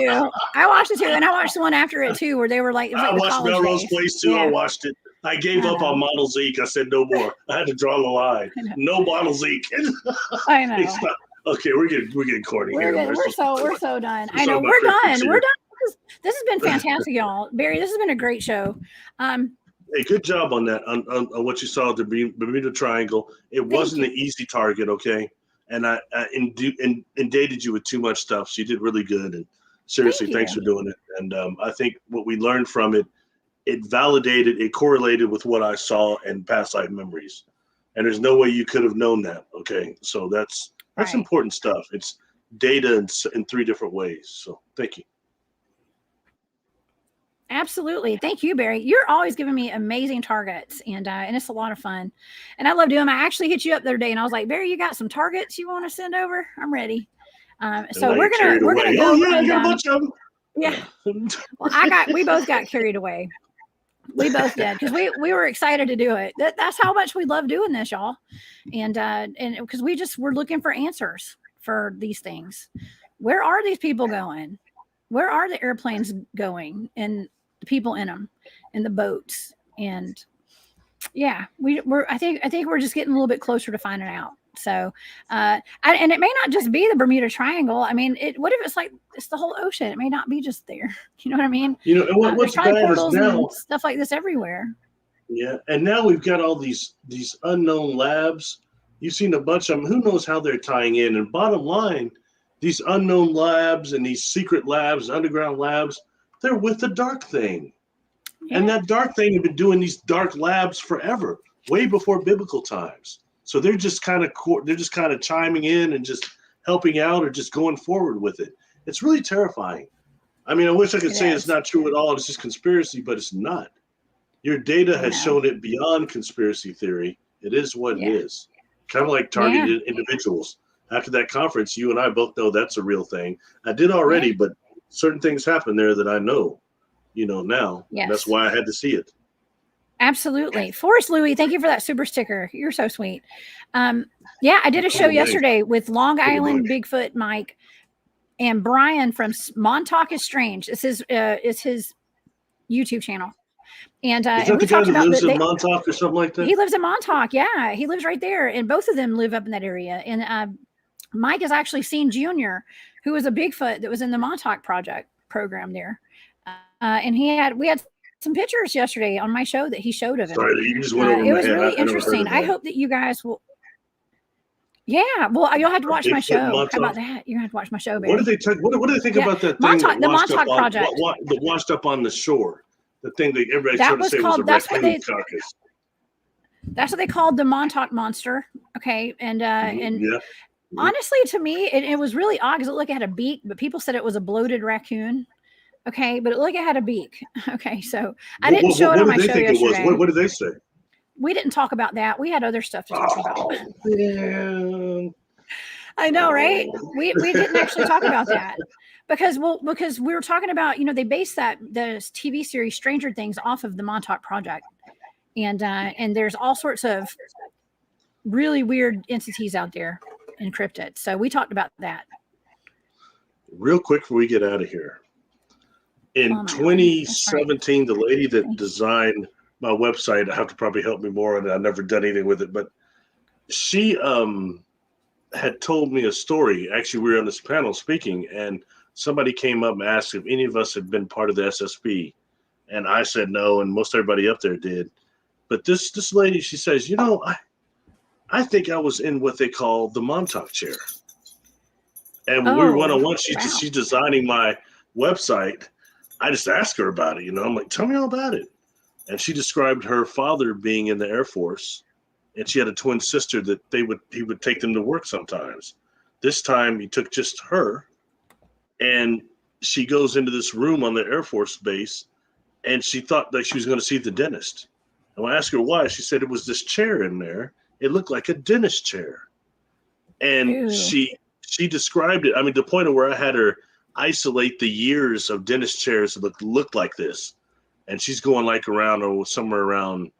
too, and I watched the one after it too, where they were like, I watched Melrose Place too. Yeah. I watched it. I gave up on Model Zeke. I said no more. I had to draw the line. No Model Zeke. I know. Okay, we're getting corny here. We're so done. I know we're done. We're done. This has been fantastic, y'all. Barry, this has been a great show. Hey, good job on that, on what you saw at the Bermuda Triangle. It wasn't an easy target, okay? And I inundated you with too much stuff, so you did really good. And seriously, thanks for doing it. And I think what we learned from it, it correlated with what I saw in past life memories. And there's no way you could have known that, okay? So that's important stuff. It's data in 3 different ways. So thank you. Absolutely. Thank you, Barry. You're always giving me amazing targets, and it's a lot of fun. And I love doing them. I actually hit you up the other day, and I was like, Barry, you got some targets you want to send over? I'm ready. So we're gonna go. Oh, yeah, I got a bunch of them. Yeah. Well, we both got carried away. We both did, because we were excited to do it. That's how much we love doing this, y'all. And because we're looking for answers for these things. Where are these people going? Where are the airplanes going? And the people in them, and the boats, and I think we're just getting a little bit closer to finding out. So, and it may not just be the Bermuda Triangle. I mean, what if it's the whole ocean? It may not be just there. You know what I mean? You know, and what's bad is now stuff like this everywhere. Yeah, and now we've got all these unknown labs. You've seen a bunch of them. Who knows how they're tying in? And bottom line, these unknown labs and these secret labs, underground labs, they're with the dark thing. Yeah. And that dark thing had been doing these dark labs forever, way before biblical times. So they're just kind of chiming in and just helping out or just going forward with it. It's really terrifying. I mean, I wish I could say is. it's not true at all. It's just conspiracy, but it's not. Your data has shown it beyond conspiracy theory. It is what it is. Kind of like targeted individuals. After that conference, you and I both know that's a real thing. I did already, but certain things happen there that I know, now. Yes. That's why I had to see it. Absolutely. Forrest Louie, thank you for that super sticker. You're so sweet. I did a show yesterday with Long Island Bigfoot Mike and Brian from Montauk is Strange. It's his YouTube channel. And, is that the guy that lives in Montauk or something like that? He lives in Montauk. Yeah, he lives right there. And both of them live up in that area. And Mike has actually seen Junior, who was a Bigfoot that was in the Montauk program there. And we had some pictures yesterday on my show that he showed of him. Sorry, you just went over it was really interesting. I hope that you guys will. Yeah, well, you'll have to watch my show. Montauk. How about that? You're gonna have to watch my show, baby. What do they think about that thing? The Montauk project. That washed up on the shore. The thing that everybody tried to say was a raccoon carcass. That's what they called the Montauk monster. Okay, and honestly, to me, it was really odd because it looked like it had a beak, but people said it was a bloated raccoon. Okay, but it looked like it had a beak. Okay, so I didn't show it on my show yesterday. What did they say? We didn't talk about that. We had other stuff to talk about. Man. I know, right? We didn't actually talk about that because we were talking about, they based the TV series Stranger Things off of the Montauk Project, and there's all sorts of really weird entities out there in cryptid. So we talked about that. Real quick before we get out of here. In 2017, the lady that designed my website, I have to probably help me more, and I've never done anything with it, but she had told me a story. Actually, we were on this panel speaking, and somebody came up and asked if any of us had been part of the SSP, and I said no, and most everybody up there did. But this lady, she says, I think I was in what they call the Montauk chair. And when we were one-on-one, she's designing my website. I just asked her about it, I'm like, tell me all about it. And she described her father being in the Air Force, and she had a twin sister that he would take them to work sometimes. This time he took just her, and she goes into this room on the Air Force base, and she thought that she was going to see the dentist. And when I asked her why, she said it was this chair in there. It looked like a dentist chair. And she described it. I mean, to the point of where I had her isolate the years of dentist chairs that looked like this. And she's going like somewhere around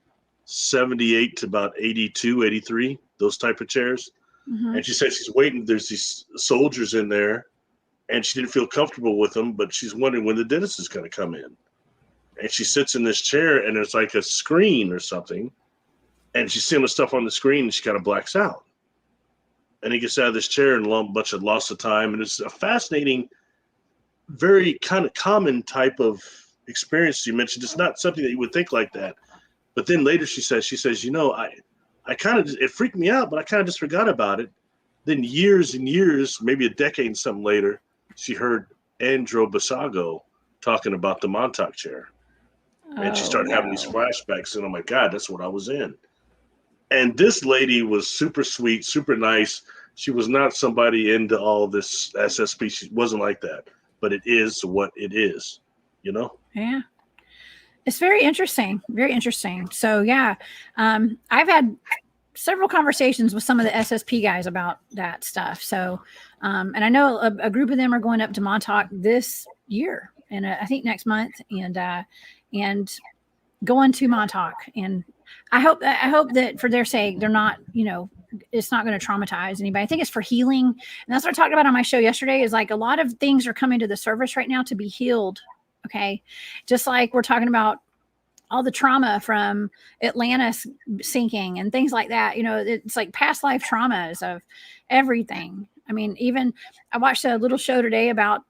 78 to about 82, 83, those type of chairs. Mm-hmm. And she said she's waiting. There's these soldiers in there, and she didn't feel comfortable with them, but she's wondering when the dentist is going to come in. And she sits in this chair, and there's like a screen or something, and she's seeing the stuff on the screen, and she kind of blacks out. And he gets out of this chair and a bunch of loss of time. And it's a fascinating, very kind of common type of experience you mentioned. It's not something that you would think like that. But then later she says, I kind of, it freaked me out, but I kind of just forgot about it. Then years and years, maybe a decade and something later, she heard Andrew Basago talking about the Montauk chair. And she started having these flashbacks, and oh my God, that's what I was in. And this lady was super sweet, super nice. She was not somebody into all this SSP. She wasn't like that, but it is what it is, Yeah. It's very interesting. Very interesting. So yeah, I've had several conversations with some of the SSP guys about that stuff. So, and I know a group of them are going up to Montauk this year, and I think next month, and going to Montauk. And I hope that for their sake, they're not, it's not going to traumatize anybody. I think it's for healing. And that's what I talked about on my show yesterday, is like a lot of things are coming to the surface right now to be healed. Okay. Just like we're talking about all the trauma from Atlantis sinking and things like that. It's like past life traumas of everything. I mean, even I watched a little show today about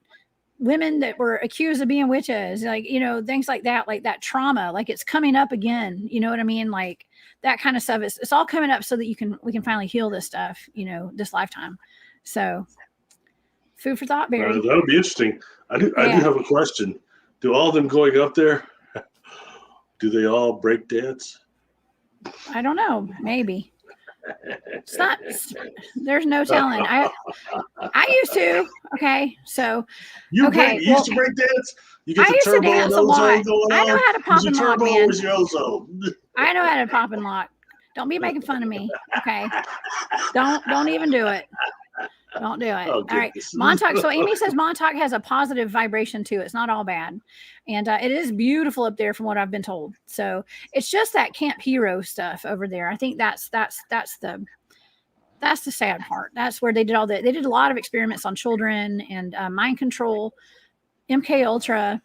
women that were accused of being witches, like, things like that trauma, like it's coming up again. You know what I mean? Like that kind of stuff. It's all coming up so that we can finally heal this stuff, this lifetime. So food for thought, Barry. That'll be interesting. I do have a question. Do all of them going up there, do they all break dance? I don't know. Maybe. It's not. There's no telling. I used to. Okay, so you okay. used to break dance. You get I the used to turbo dance and a lot. ozone going on. I know how to pop and lock, man. Is your ozone? I know how to pop and lock. Don't be making fun of me. Okay. Don't even do it. Don't do it. Oh, all right. Montauk. So Amy says Montauk has a positive vibration too. It's not all bad. And it is beautiful up there from what I've been told. So it's just that Camp Hero stuff over there. I think that's the sad part. That's where they did they did a lot of experiments on children and mind control, MK Ultra,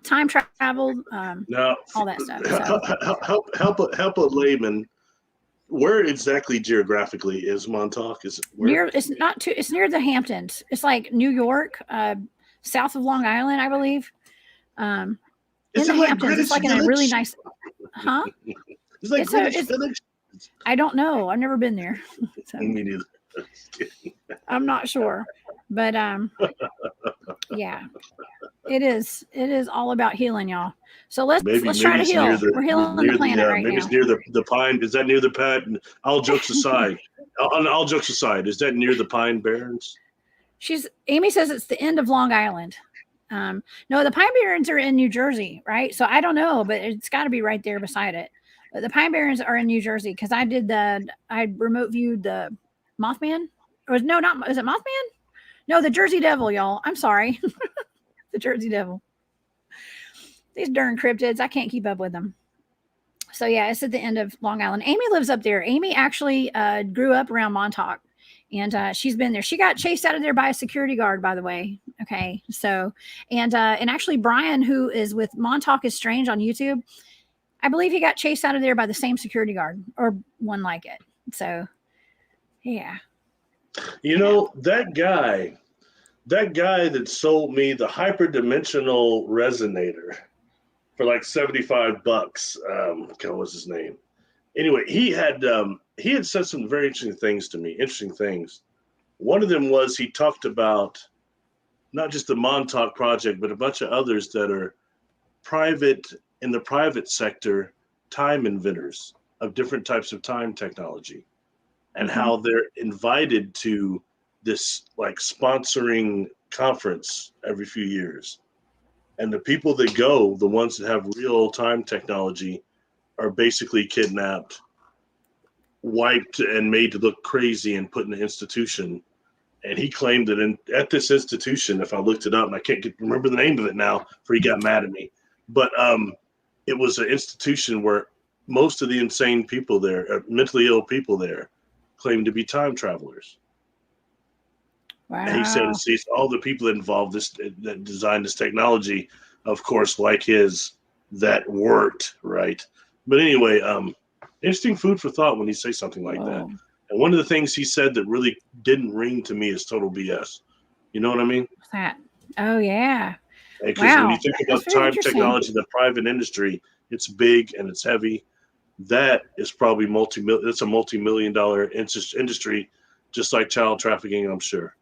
time travel, now, all that stuff. So. help a layman. Where exactly geographically is Montauk? Is it near? It's not too. It's near the Hamptons. It's like New York, south of Long Island, I believe. In the Hamptons, it's like in a really nice. Huh? It's like Greenwich Village. I don't know. I've never been there. So, me neither. I'm not sure, but yeah, it is. It is all about healing, y'all. So let's try to heal. We're healing the planet right now. Maybe it's near the pine. Is that near the pine? All jokes aside, all jokes aside, is that near the Pine Barrens? Amy says it's the end of Long Island. No, the Pine Barrens are in New Jersey, right? So I don't know, but it's got to be right there beside it. But the Pine Barrens are in New Jersey because I remote viewed the Mothman. Is it Mothman? No, the Jersey Devil, y'all. I'm sorry. The Jersey Devil. These darn cryptids, I can't keep up with them. So yeah, it's at the end of Long Island. Amy lives up there. Amy actually grew up around Montauk, and she's been there. She got chased out of there by a security guard, by the way. Okay, so and actually Brian, who is with Montauk is Strange on YouTube, I believe he got chased out of there by the same security guard or one like it. So yeah, that guy that sold me the hyperdimensional resonator for like $75. What was his name? Anyway, he had said some very interesting things to me. Interesting things. One of them was he talked about not just the Montauk project, but a bunch of others that are in the private sector, time inventors of different types of time technology, and how they're invited to this like sponsoring conference every few years. And the people that go, the ones that have real time technology, are basically kidnapped, wiped, and made to look crazy and put in an institution. And he claimed that at this institution, if I looked it up, and I can't remember the name of it now, for he got mad at me, but it was an institution where most of the insane people there, mentally ill people there, claimed to be time travelers. Wow. And he said it's all the people that involved that designed this technology, of course, like his, that worked, right? But anyway, interesting food for thought when you say something like that. And one of the things he said that really didn't ring to me is total BS. You know what I mean? What's that? Oh, yeah. Because when you think about time technology, the private industry, it's big and it's heavy. That is probably it's a multi-million-dollar industry, just like child trafficking, I'm sure.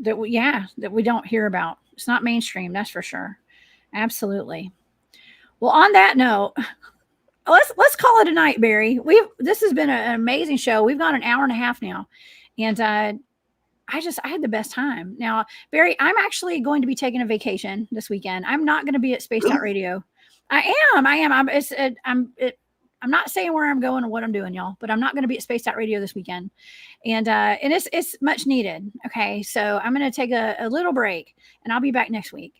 That we don't hear about. It's not mainstream, that's for sure. Absolutely. Well, on that note, let's call it a night, Barry. This has been an amazing show. We've gone an hour and a half now, and I had the best time. Now, Barry, I'm actually going to be taking a vacation this weekend. I'm not going to be at Spaced Out Radio. I am. I'm not saying where I'm going or what I'm doing, y'all, but I'm not going to be at Spaced Out Radio this weekend. And it's much needed. Okay. So I'm going to take a little break, and I'll be back next week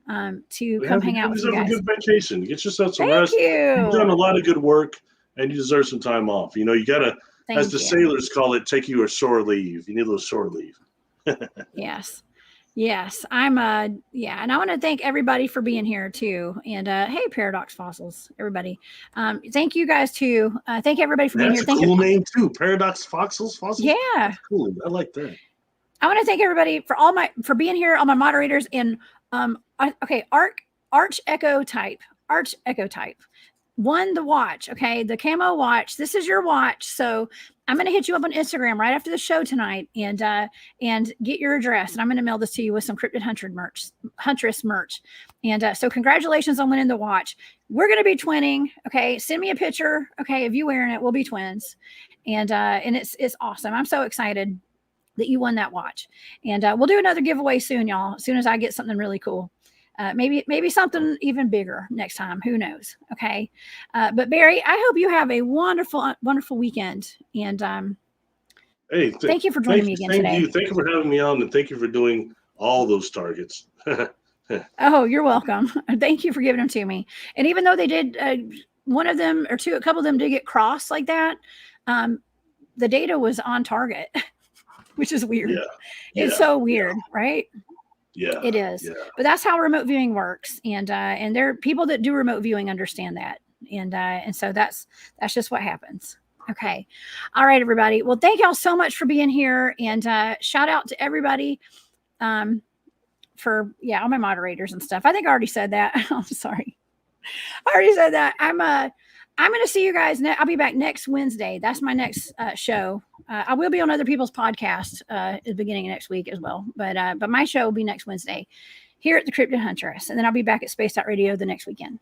to come hang out with you guys. Have a good vacation. Get yourself some rest. Thank you. You've done a lot of good work, and you deserve some time off. You got to, as the sailors call it, take you a shore leave. You need a little shore leave. Yes. I'm and I want to thank everybody for being here too. And hey, Paradox Fossils, everybody. Thank you guys too. Thank everybody for being here. That's a cool name too. Paradox Fossils. Yeah. That's cool. I like that. I want to thank everybody for being here, all my moderators, and Arch Echo Type won the watch. Okay, the camo watch. This is your watch. So I'm going to hit you up on Instagram right after the show tonight and get your address. And I'm going to mail this to you with some Cryptid Huntress merch. And so congratulations on winning the watch. We're going to be twinning. Okay. Send me a picture. Okay. Of you wearing it. We'll be twins. And it's awesome. I'm so excited that you won that watch. And we'll do another giveaway soon, y'all, as soon as I get something really cool. Maybe something even bigger next time. Who knows? Okay. But Barry, I hope you have a wonderful, wonderful weekend. And hey, thank you for joining me again today. Thank you for having me on, and thank you for doing all those targets. Oh, you're welcome. Thank you for giving them to me. And even though they did, one of them or two, a couple of them did get crossed like that, the data was on target, which is weird. It's so weird, right? Yeah, it is. Yeah. But that's how remote viewing works, and there are people that do remote viewing understand that, and so that's just what happens. Okay, all right, everybody. Well, thank y'all so much for being here, and shout out to everybody for all my moderators and stuff. I think I already said that. I'm sorry, I already said that. I'm going to see you guys. I'll be back next Wednesday. That's my next show. I will be on other people's podcasts at the beginning of next week as well. But my show will be next Wednesday here at the Cryptid Huntress. And then I'll be back at Spaced Out Radio the next weekend.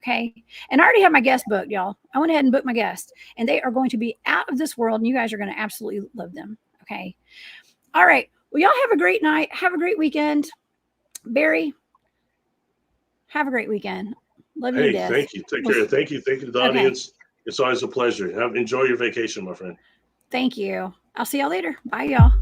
Okay. And I already have my guest booked, y'all. I went ahead and booked my guest. And they are going to be out of this world. And you guys are going to absolutely love them. Okay. All right. Well, y'all have a great night. Have a great weekend. Barry, have a great weekend. Love you to death. Thank you. Take care. Thank you to the audience. It's always a pleasure. Enjoy your vacation, my friend. Thank you. I'll see y'all later. Bye, y'all.